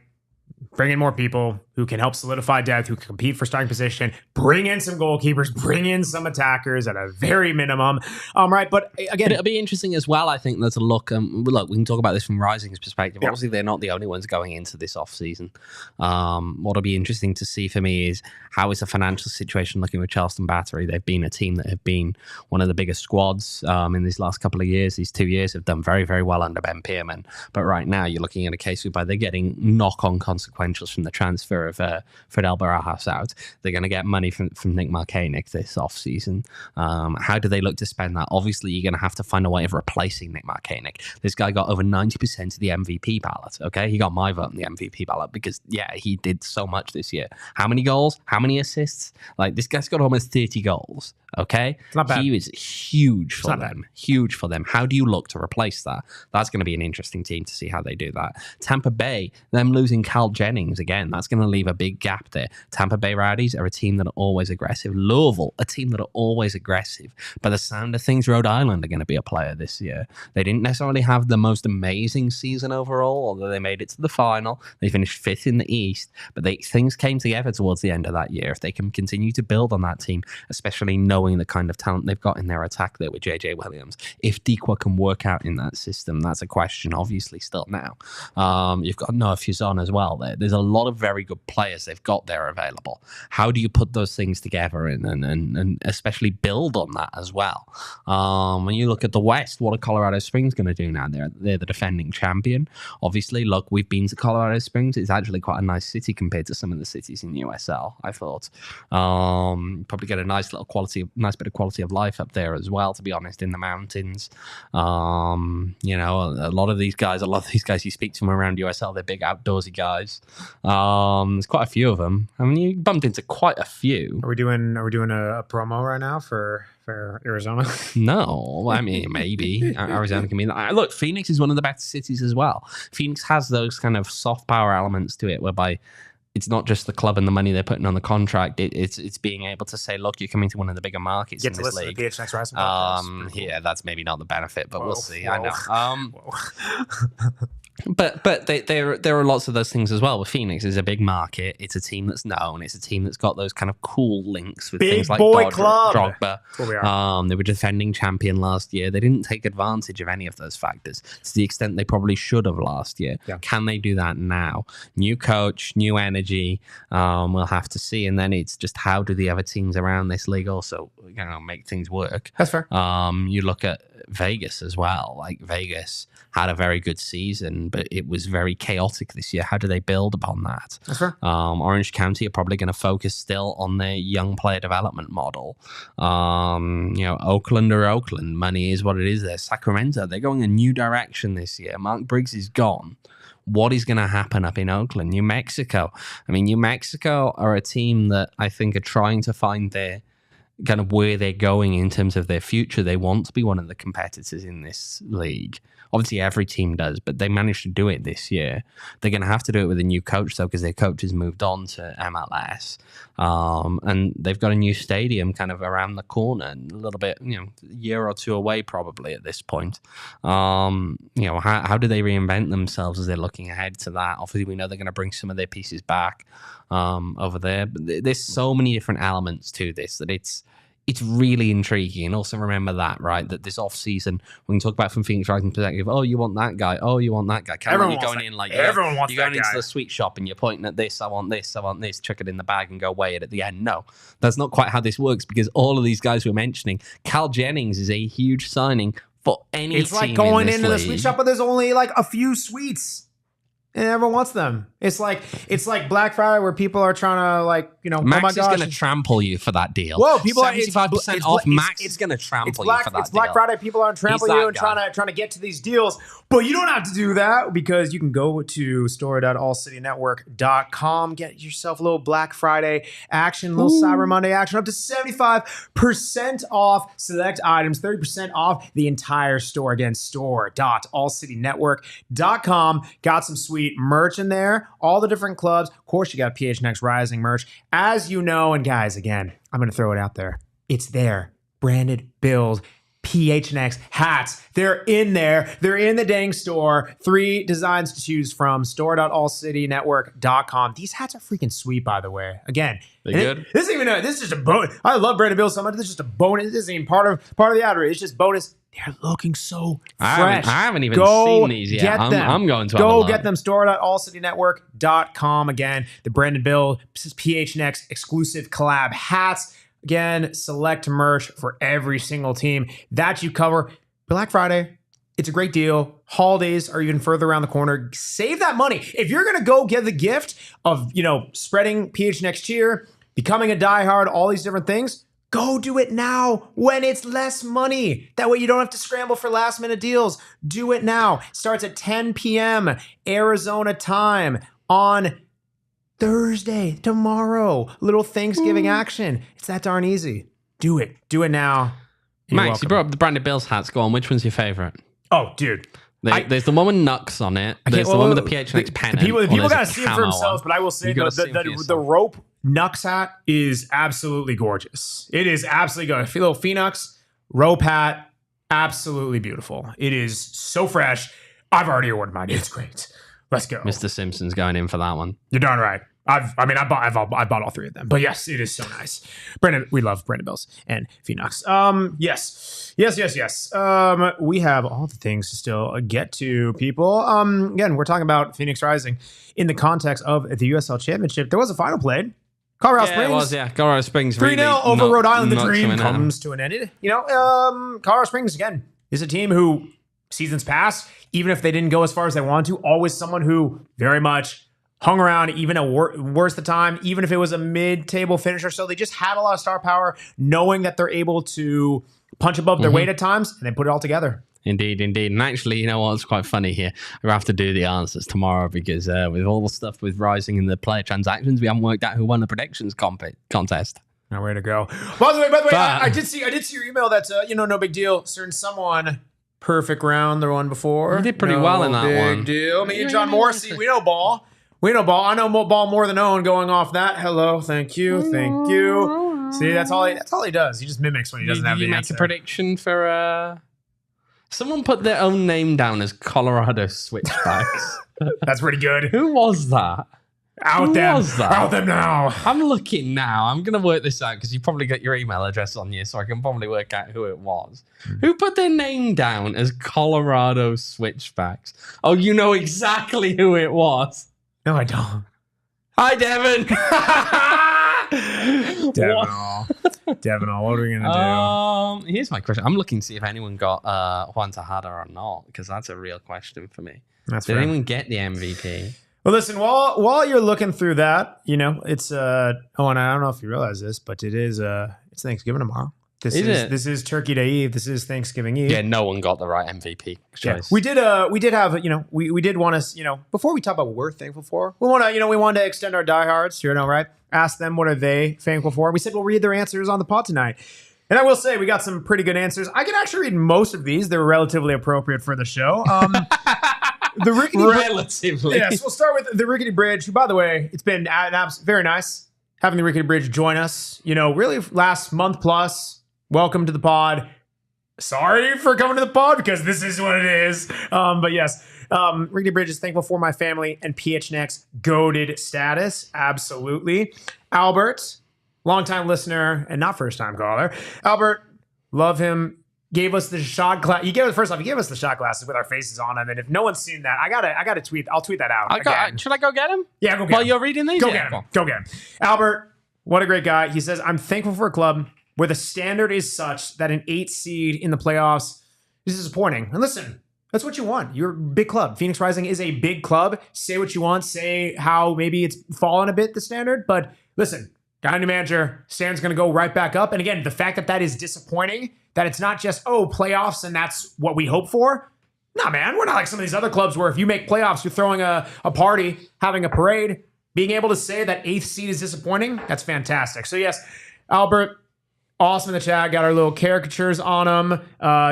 Bring in more people who can help solidify depth, who can compete for starting position, bring in some goalkeepers, bring in some attackers at a very minimum. Right. But again, it'll be interesting as well. I think there's a look. Look, we can talk about this from Rising's perspective. Yeah. Obviously, they're not the only ones going into this offseason. What'll be interesting to see for me is how is the financial situation looking with Charleston Battery? They've been a team that have been one of the biggest squads in these last couple of years. These 2 years have done very, very well under Ben Pearman. But right now, you're looking at a case whereby they're getting knock-on consequentials from the transfer year of Fidel Barajas out. They're going to get money from Nick Marcanic this offseason. How do they look to spend that? Obviously, you're going to have to find a way of replacing Nick Marcanic. This guy got over 90% of the MVP ballot, okay? He got my vote in the MVP ballot because, yeah, he did so much this year. How many goals? How many assists? Like, this guy's got almost 30 goals, okay? It's not bad. He was huge for them. Huge for them. How do you look to replace that? That's going to be an interesting team to see how they do that. Tampa Bay, them losing Cal Jennings again, that's going to leave a big gap there. Tampa Bay Rowdies are a team that are always aggressive. Louisville, a team that are always aggressive. By the sound of things, Rhode Island are going to be a player this year. They didn't necessarily have the most amazing season overall, although they made it to the final. They finished 5th in the East, but things came together towards the end of that year. If they can continue to build on that team, especially knowing the kind of talent they've got in their attack there with JJ Williams, if Dequa can work out in that system, that's a question, obviously, still now. You've got Noah Fuzon as well there. There's a lot of very good players they've got there available. How do you put those things together and especially build on that as well? When you look at the West, what are Colorado Springs going to do now? They're the defending champion. Obviously, look, we've been to Colorado Springs. It's actually quite a nice city compared to some of the cities in USL, I thought. Probably get a nice bit of quality of life up there as well, to be honest, in the mountains. You know, a lot of these guys you speak to them around USL, they're big outdoorsy guys. There's quite a few of them. I mean, you bumped into quite a few. Are we doing a promo right now for Arizona? No, I mean, maybe Arizona can be. Look, Phoenix is one of the better cities as well. Phoenix has those kind of soft power elements to it, whereby it's not just the club and the money they're putting on the contract. It's being able to say, look, you're coming to one of the bigger markets in this league. PHNX Rising podcast. Yeah, that's maybe not the benefit, but we'll see. Whoa. I know. But there are lots of those things as well. With Phoenix, is a big market. It's a team that's known. It's a team that's got those kind of cool links with big things like boy club. Drogba. They were defending champion last year. They didn't take advantage of any of those factors to the extent they probably should have last year. Yeah. Can they do that now? New coach, new energy. We'll have to see. And then it's just how do the other teams around this league also, make things work. That's fair. You look at Vegas as well. Like, Vegas had a very good season, but it was very chaotic this year. How do they build upon that? That's fair. Orange County are probably going to focus still on their young player development model. Oakland or Oakland. Money is what it is there. Sacramento, they're going a new direction this year. Mark Briggs is gone. What is going to happen up in Oakland? New Mexico. I mean, New Mexico are a team that I think are trying to find their kind of where they're going in terms of their future. They want to be one of the competitors in this league. Obviously, every team does, but they managed to do it this year. They're going to have to do it with a new coach, though, because their coach has moved on to MLS. And they've got a new stadium kind of around the corner, a little bit, a year or two away probably at this point. How do they reinvent themselves as they're looking ahead to that? Obviously, we know they're going to bring some of their pieces back over there. But there's so many different elements to this that it's really intriguing. And also remember that, right? That this offseason, we can talk about from Phoenix Rising perspective, oh, you want that guy. Oh, you want that guy. Everyone wants that you're going guy. into the sweet shop and you're pointing at this, I want this, chuck it in the bag and go weigh it at the end. No, that's not quite how this works, because all of these guys we're mentioning, Cal Jennings is a huge signing for any team. It's like going into the league. sweet shop, but there's only like a few sweets. And everyone wants them. It's like Black Friday where people are trying to Max is going to trample you for that deal. Whoa, people 75% off. Max is going to trample you for that It's Black deal. Friday. People are trampling you and trying to get to these deals. But you don't have to do that, because you can go to store.allcitynetwork.com, get yourself a little Black Friday action, little Cyber Monday action, up to 75% off select items, 30% off the entire store. Again, store.allcitynetwork.com. Got some sweet merch in there, all the different clubs. Of course, you got PHNX Rising merch, as you know. And guys, again, I'm going to throw it out there. It's there. Branded bills. PHNX hats. They're in there. They're in the dang store. 3 designs to choose from. Store.allcitynetwork.com. These hats are freaking sweet, by the way. Again, they good? This is just a bonus. I love branded bills so much. This is just a bonus. This isn't even part of the outer. It's just bonus. They're looking so fresh. I haven't even seen these yet. I'm going to go get them. Store.allcitynetwork.com. Again, the branded bill, PHNX exclusive collab hats. Again, select merch for every single team that you cover. Black Friday, It's a great deal. Holidays are even further around the corner. Save that money. If you're going to go get the gift of, spreading PH next year, becoming a diehard, all these different things, go do it now when it's less money. That way you don't have to scramble for last minute deals. Do it now. Starts at 10 p.m. Arizona time on Thursday, tomorrow. Little Thanksgiving action. It's that darn easy. Do it. Do it now. Max, you brought up the branded Bills hats. Go on. Which one's your favorite? Oh, dude. There's the one with Nux on it. There's the one with the PHNX pennant. The people got to see it for themselves, but I will say the rope Nux hat is absolutely gorgeous. It is absolutely good. A little Phoenix rope hat, absolutely beautiful. It is so fresh. I've already ordered mine. It's great. Let's go. Mr. Simpson's going in for that one. You're darn right. I bought all three of them. But yes, it is so nice. Brandon, we love Brandon Bills and Phoenix. Yes. We have all the things to still get to, people. Again, we're talking about Phoenix Rising in the context of the USL Championship. There was a final played. Colorado Springs. It was, yeah. Colorado Springs 3-0 over Rhode Island. The dream comes to an end. Colorado Springs, again, is a team who, seasons past, even if they didn't go as far as they wanted to, always someone who very much hung around even a worse the time, even if it was a mid-table finisher. So they just had a lot of star power, knowing that they're able to punch above their weight at times, and they put it all together. Indeed. And actually, you know what's quite funny here? We have to do the answers tomorrow because with all the stuff with Rising and the player transactions, we haven't worked out who won the predictions contest. Now, way to go. By the way, I did see your email that, no big deal. Certain someone... Perfect round, the one before. You did pretty well in that one. Big deal. Me and John Morrissey, we know ball. I know ball more than Owen going off that. Hello, thank you. See, that's all he does. He just mimics when he doesn't have the answer. Make a prediction for someone put their own name down as Colorado Switchbacks. That's pretty good. Who was that? Out them now. I'm looking now. I'm going to work this out because you probably got your email address on you, so I can probably work out who it was. Who put their name down as Colorado Switchbacks? Oh, you know exactly who it was. No, I don't. Hi, Devin. Devin, what are we going to do? Here's my question. I'm looking to see if anyone got Juan Tejada or not, because that's a real question for me. Did anyone get the MVP? Well, listen, while you're looking through that, it's and I don't know if you realize this, but it's Thanksgiving tomorrow. This is Turkey Day Eve. This is Thanksgiving Eve. Yeah, no one got the right MVP choice. Yeah, we did have, we did want to, before we talk about what we're thankful for, we wanted to extend our diehards, right? Ask them what are they thankful for. We said we'll read their answers on the pod tonight. And I will say we got some pretty good answers. I can actually read most of these. They're relatively appropriate for the show. The rickety relatively. Yes, we'll start with the Rickety Bridge, who, by the way, it's been very nice having the Rickety Bridge join us. Really last month plus. Welcome to the pod. Sorry for coming to the pod because this is what it is. But yes, Rickety Bridge is thankful for my family and PHNX goated status. Absolutely. Albert, longtime listener and not first time caller. Albert, love him. Gave us the shot glass. He gave us the shot glasses with our faces on them. And if no one's seen that, I gotta tweet. I'll tweet that out. Should I go get him? Yeah, go get him. While you're reading these? Go get him. Albert, what a great guy. He says, I'm thankful for a club where the standard is such that an 8 seed in the playoffs is disappointing. And listen, that's what you want. You're a big club. Phoenix Rising is a big club. Say what you want. Say how maybe it's fallen a bit, the standard. But listen, got a new manager. Standard's going to go right back up. And again, the fact that is disappointing, that it's not just, playoffs and that's what we hope for. Nah, man, we're not like some of these other clubs where if you make playoffs, you're throwing a party, having a parade. Being able to say that 8th seed is disappointing, that's fantastic. So yes, Albert, awesome in the chat. Got our little caricatures on them.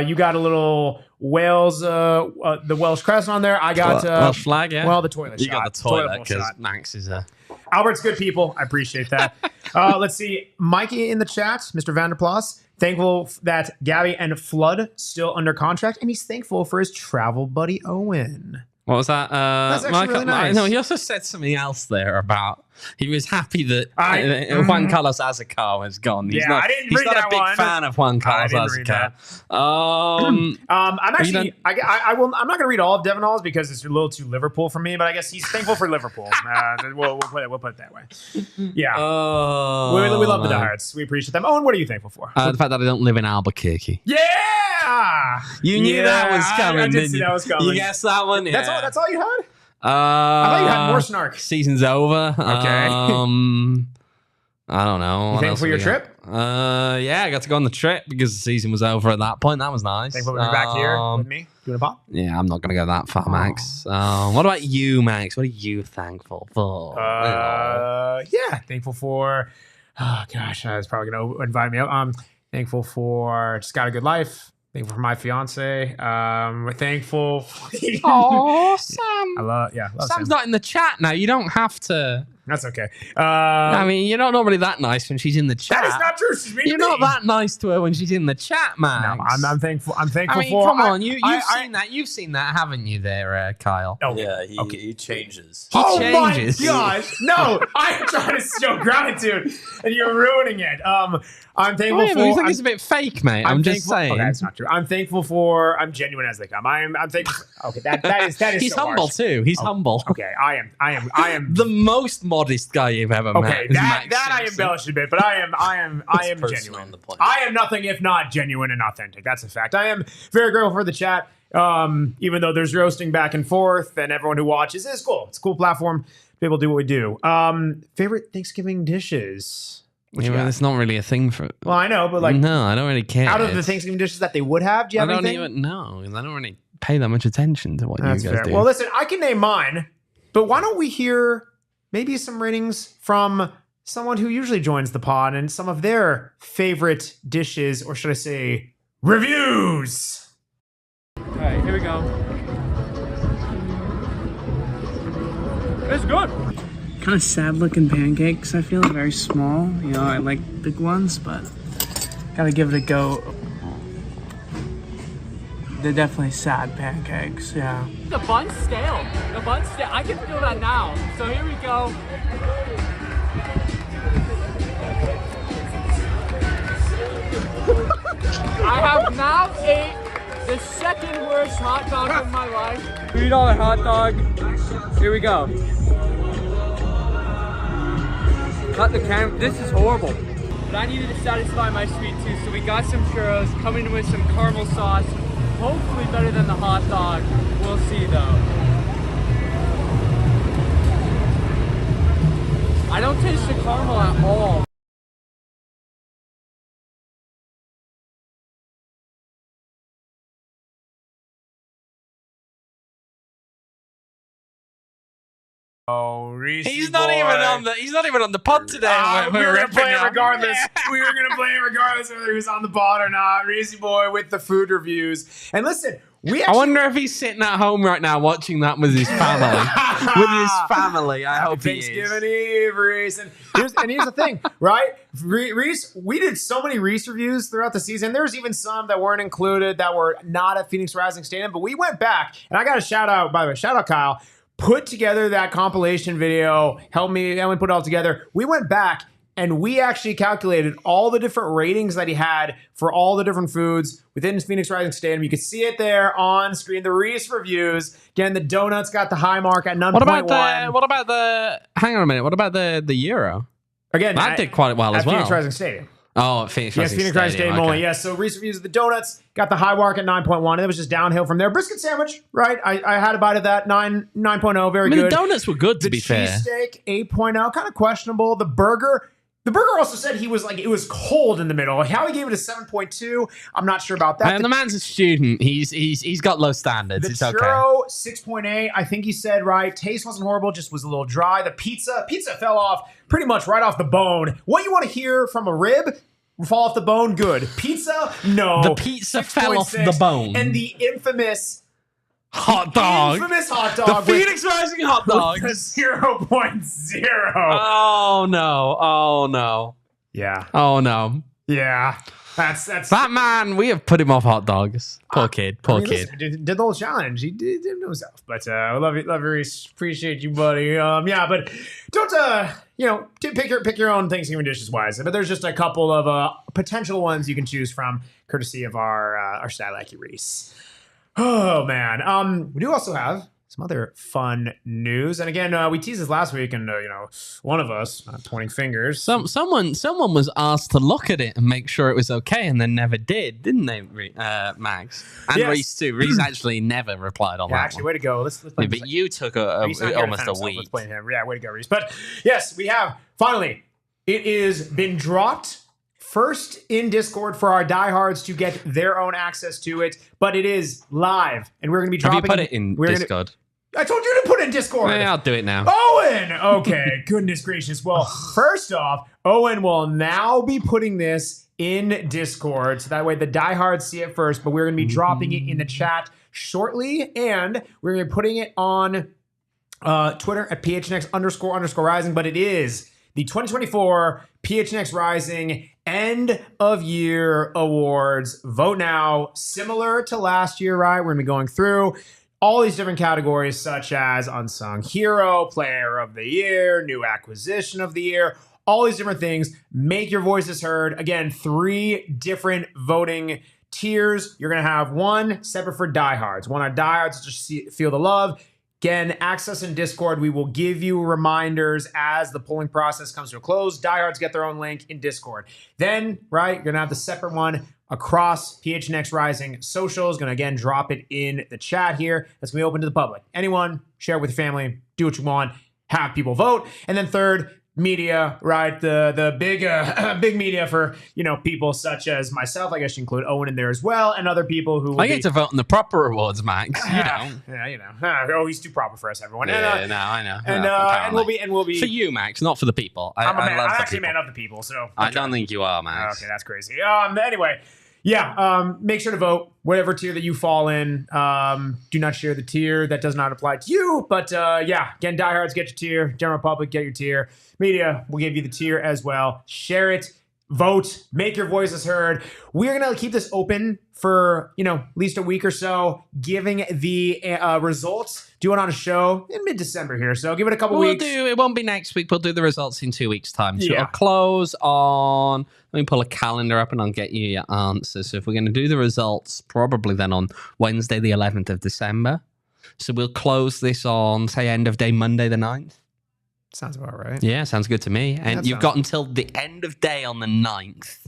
You got a little Wales, the Welsh crest on there. I got Welsh flag, yeah. Well, the toilet shot. You got the toilet because Max is a... Albert's good people. I appreciate that. Let's see. Mikey in the chat, Mr. Vanderplas, thankful that Gabby and Flood still under contract, and he's thankful for his travel buddy Owain. What was that? That's actually really nice. No, he also said something else there about he was happy that Juan Carlos Azucar was gone. He's not a big fan of Juan Carlos Azucar. I'm actually I'm not going to read all of Devin Hall's because it's a little too Liverpool for me, but I guess he's thankful for Liverpool. We'll put it that way. Yeah, we love the diehards. We appreciate them. Owen, what are you thankful for? The fact that I don't live in Albuquerque. Yeah, You knew that was coming, I did didn't see you? that was coming. You guessed that one? Yeah. That's all you had? I thought you had more snark. Season's over. Okay. I don't know. You thankful for your trip? Yeah, I got to go on the trip because the season was over at that point. That was nice. Thankful to be back here with me doing a pop? Yeah, I'm not going to go that far, Max. What about you, Max? What are you thankful for? Yeah, thankful for... Oh, gosh, I was probably going to invite me out. Thankful for just got a good life. Thankful for my fiance. We're thankful. Oh, Sam. I love Sam's Sam. not in the chat now. You don't have to. That's okay. I mean, you're not normally that nice when she's in the chat. That is not true. She's You're not that nice to her when she's in the chat, man. No, I'm thankful. I'm thankful I mean, for. come on, you've seen that. You've seen that, haven't you, there, Kyle? Oh, Yeah, he changes. He changes. My gosh! No, I'm trying to show gratitude, and you're ruining it. I'm thankful for. You think it's a bit fake, mate? I'm just saying. Okay, that's not true. I'm thankful for. I'm genuine as they come. I'm thankful. Okay, that is. He's so humble harsh. too. He's humble. Okay, I am The most modest guy you've ever met. Okay, is that Max I Simpson. embellish a bit, but I am Person genuine. on the plane. I am nothing if not genuine and authentic. That's a fact. I am very grateful for the chat. Even though there's roasting back and forth, and everyone who watches is cool. It's a cool platform. People do what we do. Favorite Thanksgiving dishes? Yeah, well, it's not really a thing for. Well, I know, but like, no, I don't really care. out of the Thanksgiving dishes that they would have, do you have I don't anything? even know. I don't really pay that much attention to what That's you guys fair. do. Well, listen, I can name mine, but why don't we hear maybe some ratings from someone who usually joins the pod and some of their favorite dishes, or should I say, reviews? All right, here we go. It's good. Kind of sad looking pancakes. I feel very small. You know, I like big ones, but gotta give it a go. They're definitely sad pancakes, yeah. The bun's stale. The bun's stale. I can feel that now. So here we go. I have now ate the second worst hot dog of my life. $3 hot dog. Here we go. Cut the camera. This is horrible. But I needed to satisfy my sweet tooth, so we got some churros, coming with some caramel sauce. Hopefully better than the hot dog. We'll see though. I don't taste the caramel at all. Oh, Reese, he's not even on the. He's not even on the pod today. We were gonna play it regardless. Yeah. We were gonna play it regardless whether he was on the pod or not. Reese boy with the food reviews. And listen, I wonder if he's sitting at home right now watching that with his family. I hope he is. Thanksgiving Eve, Reese. And here's the thing, right? Reese, we did so many Reese reviews throughout the season. There's even some that weren't included that were not at Phoenix Rising Stadium, but we went back, and I got a shout out, by the way, shout out Kyle, put together that compilation video, helped me put it all together. We went back and we actually calculated all the different ratings that he had for all the different foods within Phoenix Rising Stadium. You can see it there on screen. The Reese reviews. Again, the donuts got the high mark at 9.1. What about the? Hang on a minute. What about the Euro? Again, that did quite well as well. Phoenix Rising Stadium. Oh, Phoenix Rising Phoenix Rising Stadium only. Okay. Yes, so Reese reviews the donuts got the high mark at 9.1, and it was just downhill from there. Brisket sandwich, right? I had a bite of that 9.0, very good. The donuts were good, to be fair. The cheesesteak 8.0, kind of questionable. The burger also said it was cold in the middle. How he gave it a 7.2, I'm not sure about that. And the man's a student. He's got low standards. It's okay. The churro 6.8, I think he said right. Taste wasn't horrible, just was a little dry. The pizza fell off pretty much right off the bone. What you want to hear from a rib? Fall off the bone, good. Pizza, no. The pizza fell off the bone. And the infamous hot dog. Infamous hot dog. The Phoenix Rising hot dog. 0.0. Oh no. Oh no. Yeah. Oh no. Yeah. That's that man. We have put him off hot dogs. Poor kid. Listen, did the whole challenge. He did it himself. But I love you, Reese. Appreciate you, buddy. Yeah, but don't pick your own Thanksgiving dishes wise. But there's just a couple of potential ones you can choose from, courtesy of our Stat Lucky Reese. Oh man. We do also have some other fun news. And again, we teased this last week, and one of us, not pointing fingers. Someone was asked to look at it and make sure it was okay, and then never did, didn't they, Max? And Yes. Reese too. Reese actually never replied on that Actually, one. way to go. Let's Yeah, but you took almost a week. Let's blame him. Yeah, way to go, Reese. But yes, we have finally. It is been dropped. First in Discord for our diehards to get their own access to it, but it is live, and we're going to be Have dropping. you put it in Discord? I told you to put it in Discord. Yeah, I'll do it now. Owen! Okay, goodness gracious. Well, first off, Owen will now be putting this in Discord, so that way the diehards see it first, but we're going to be dropping it in the chat shortly, and we're going to be putting it on Twitter at PHNX__rising, but it is the 2024 PHNX Rising End of Year Awards. Vote now. Similar to last year, right? We're going to be going through all these different categories, such as Unsung Hero, Player of the Year, New Acquisition of the Year, all these different things. Make your voices heard. Again, 3 different voting tiers. You're going to have one separate for diehards. One on diehards to just feel the love. Again, access in Discord. We will give you reminders as the polling process comes to a close. Diehards get their own link in Discord. Then, right, you're going to have the separate one across PHNX Rising socials. Going to, again, drop it in the chat here. That's going to be open to the public. Anyone, share it with your family, do what you want, have people vote. And then third, media, right? The big media for people such as myself. I guess you include Owen in there as well, and other people who I get to vote on the proper awards, Max. Oh, he's too proper for us, everyone. Yeah, no, I know. And we'll be for you, Max, not for the people. I'm love actually a the man people. of the people, so I don't think you are, Max. Okay, that's crazy. Anyway. Yeah, make sure to vote whatever tier that you fall in. Do not share the tier. That does not apply to you. But again, diehards get your tier. General public get your tier. Media will give you the tier as well. Share it. Vote. Make your voices heard. We're going to keep this open for, at least a week or so, giving the results. Do it on a show in mid-December here. So give it a couple weeks. It won't be next week. We'll do the results in 2 weeks' time. So Yeah. it'll close on... Let me pull a calendar up and I'll get you your answers. So if we're going to do the results, probably then on Wednesday, the 11th of December. So we'll close this on, say, end of day Monday, the 9th. Sounds about right. Yeah, sounds good to me. And you've got until the end of day on the 9th.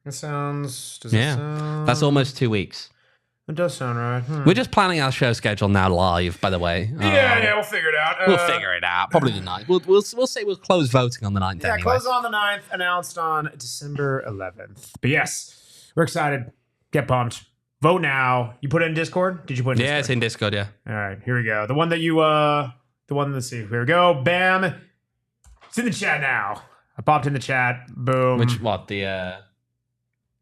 That sounds... That's almost 2 weeks. It does sound right. We're just planning our show schedule now live, by the way. We'll figure it out. We'll figure it out. Probably the 9th. We'll say we'll close voting on the 9th anyway. Close on the 9th, announced on December 11th. But yes, we're excited. Get pumped. Vote now. You put it in Discord? Did you put it in Discord? Yeah, it's in Discord, yeah. All right, here we go. The one that let's see. Here we go. Bam. It's in the chat now. I popped in the chat. Boom. The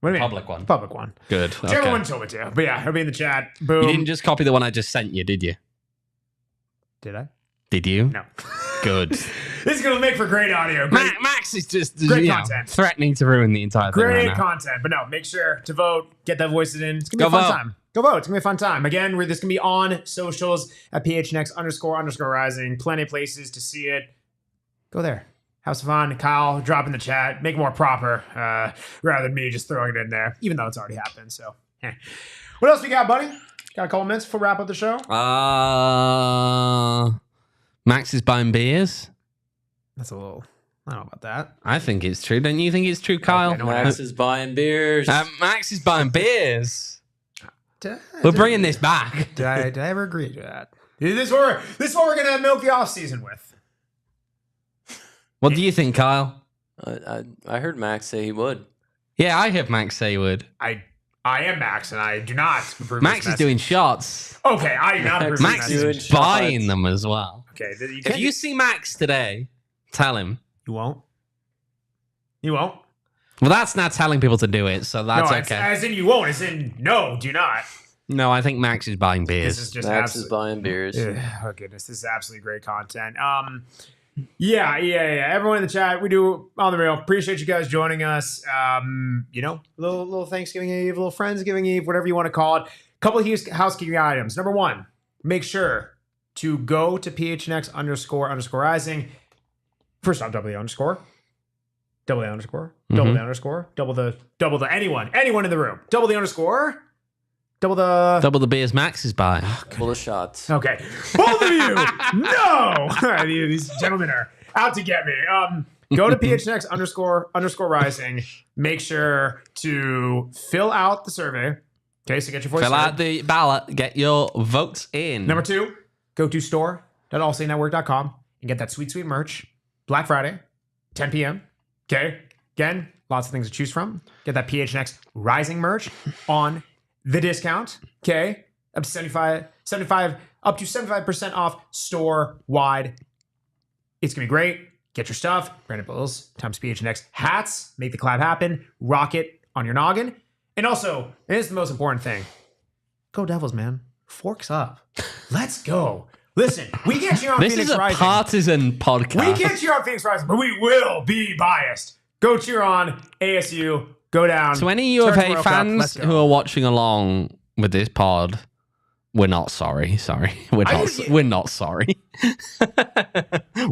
what do you mean? public one? Public one. Good. Whichever Okay. one told me to. But yeah, it'll be in the chat. Boom. You didn't just copy the one I just sent you, did you? Did I? Did you? No. Good. This is going to make for great audio. Max is just Great content. threatening to ruin the entire thing Great right now. content. But no, make sure to vote. Get that voices in. It's going to be Go a fun vote. time. Go vote. It's going to be a fun time. Again, this can be on socials at PHNX__rising. Plenty of places to see it. Go there. Have some fun. Kyle, drop in the chat. Make it more proper rather than me just throwing it in there, even though it's already happened. So, what else we got, buddy? Got a couple minutes before we wrap up the show? Max is buying beers. That's a little... I don't know about that. I think it's true. Don't you think it's true, Kyle? no, Max is buying beers. Max is buying beers. We're We're bringing this back. Did I ever agree to that? This is what we're going to milk the offseason with. What do you think, Kyle? I heard Max say he would. Yeah, I heard Max say he would. I am Max, and I do not approve Max this is doing shots. Okay, I do not approve Max this doing is message. buying them as well. Okay, If you see Max today, tell him. You won't. You won't. Well, that's not telling people to do it, so that's no, okay. as in you won't. As in no, do not. No, I think Max is buying beers. This is just Max is absolute. buying beers. Oh goodness, this is absolutely great content. Yeah. Everyone in the chat, we do on the real. Appreciate you guys joining us. Little Thanksgiving Eve, little Friendsgiving Eve, whatever you want to call it. Couple of housekeeping items. Number one, make sure to go to PHNX__rising. First off, double the underscore. Double the underscore. Double the underscore. Double the anyone in the room. Double the underscore. Double the beers Max is buying. Full of shots. Okay. Both of you, no! These gentlemen are out to get me. Go to PHNX _ rising. Make sure to fill out the survey. Okay, so get your voice Fill heard. out the ballot. Get your votes in. Number 2, go to store.allcitynetwork.com and get that sweet, sweet merch. Black Friday, 10 p.m. Okay? Again, lots of things to choose from. Get that PHNX Rising merch on the discount. Okay? Up to 75% off store-wide. It's going to be great. Get your stuff. Brandon Bills times PHNX hats. Make the collab happen. Rock it on your noggin. And also, and this is the most important thing. Go Devils, man. Forks up. Let's go. Listen, we can't cheer on This Phoenix is a Rising. partisan podcast. We can't cheer on Phoenix Rising, but we will be biased. Go cheer on ASU. Go down. So any U of Turn A World Cup. fans Let's go. who are watching along with this pod, we're not sorry. We're not sorry.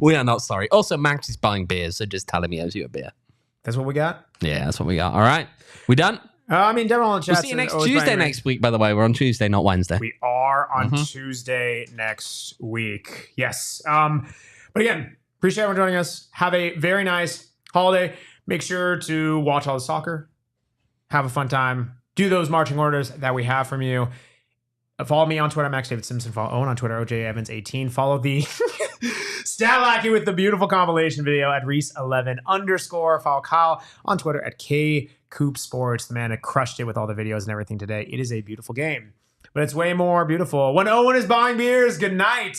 We are not sorry. Also, Max is buying beers, so just tell him he owes you a beer. That's what we got. Yeah, that's what we got. All right. We done? I mean, Devil in the chat. We'll see you next Tuesday next week, by the way. We're on Tuesday, not Wednesday. We are on Tuesday next week. Yes. But again, appreciate everyone joining us. Have a very nice holiday. Make sure to watch all the soccer. Have a fun time. Do those marching orders that we have from you. Follow me on Twitter, Max David Simpson. Follow Owen on Twitter, OJ Evans 18. Follow the Stat Lackey with the beautiful compilation video at Reese11 _ Follow Kyle on Twitter at KCoop Sports. The man that crushed it with all the videos and everything today. It is a beautiful game, but it's way more beautiful when Owen is buying beers. Good night.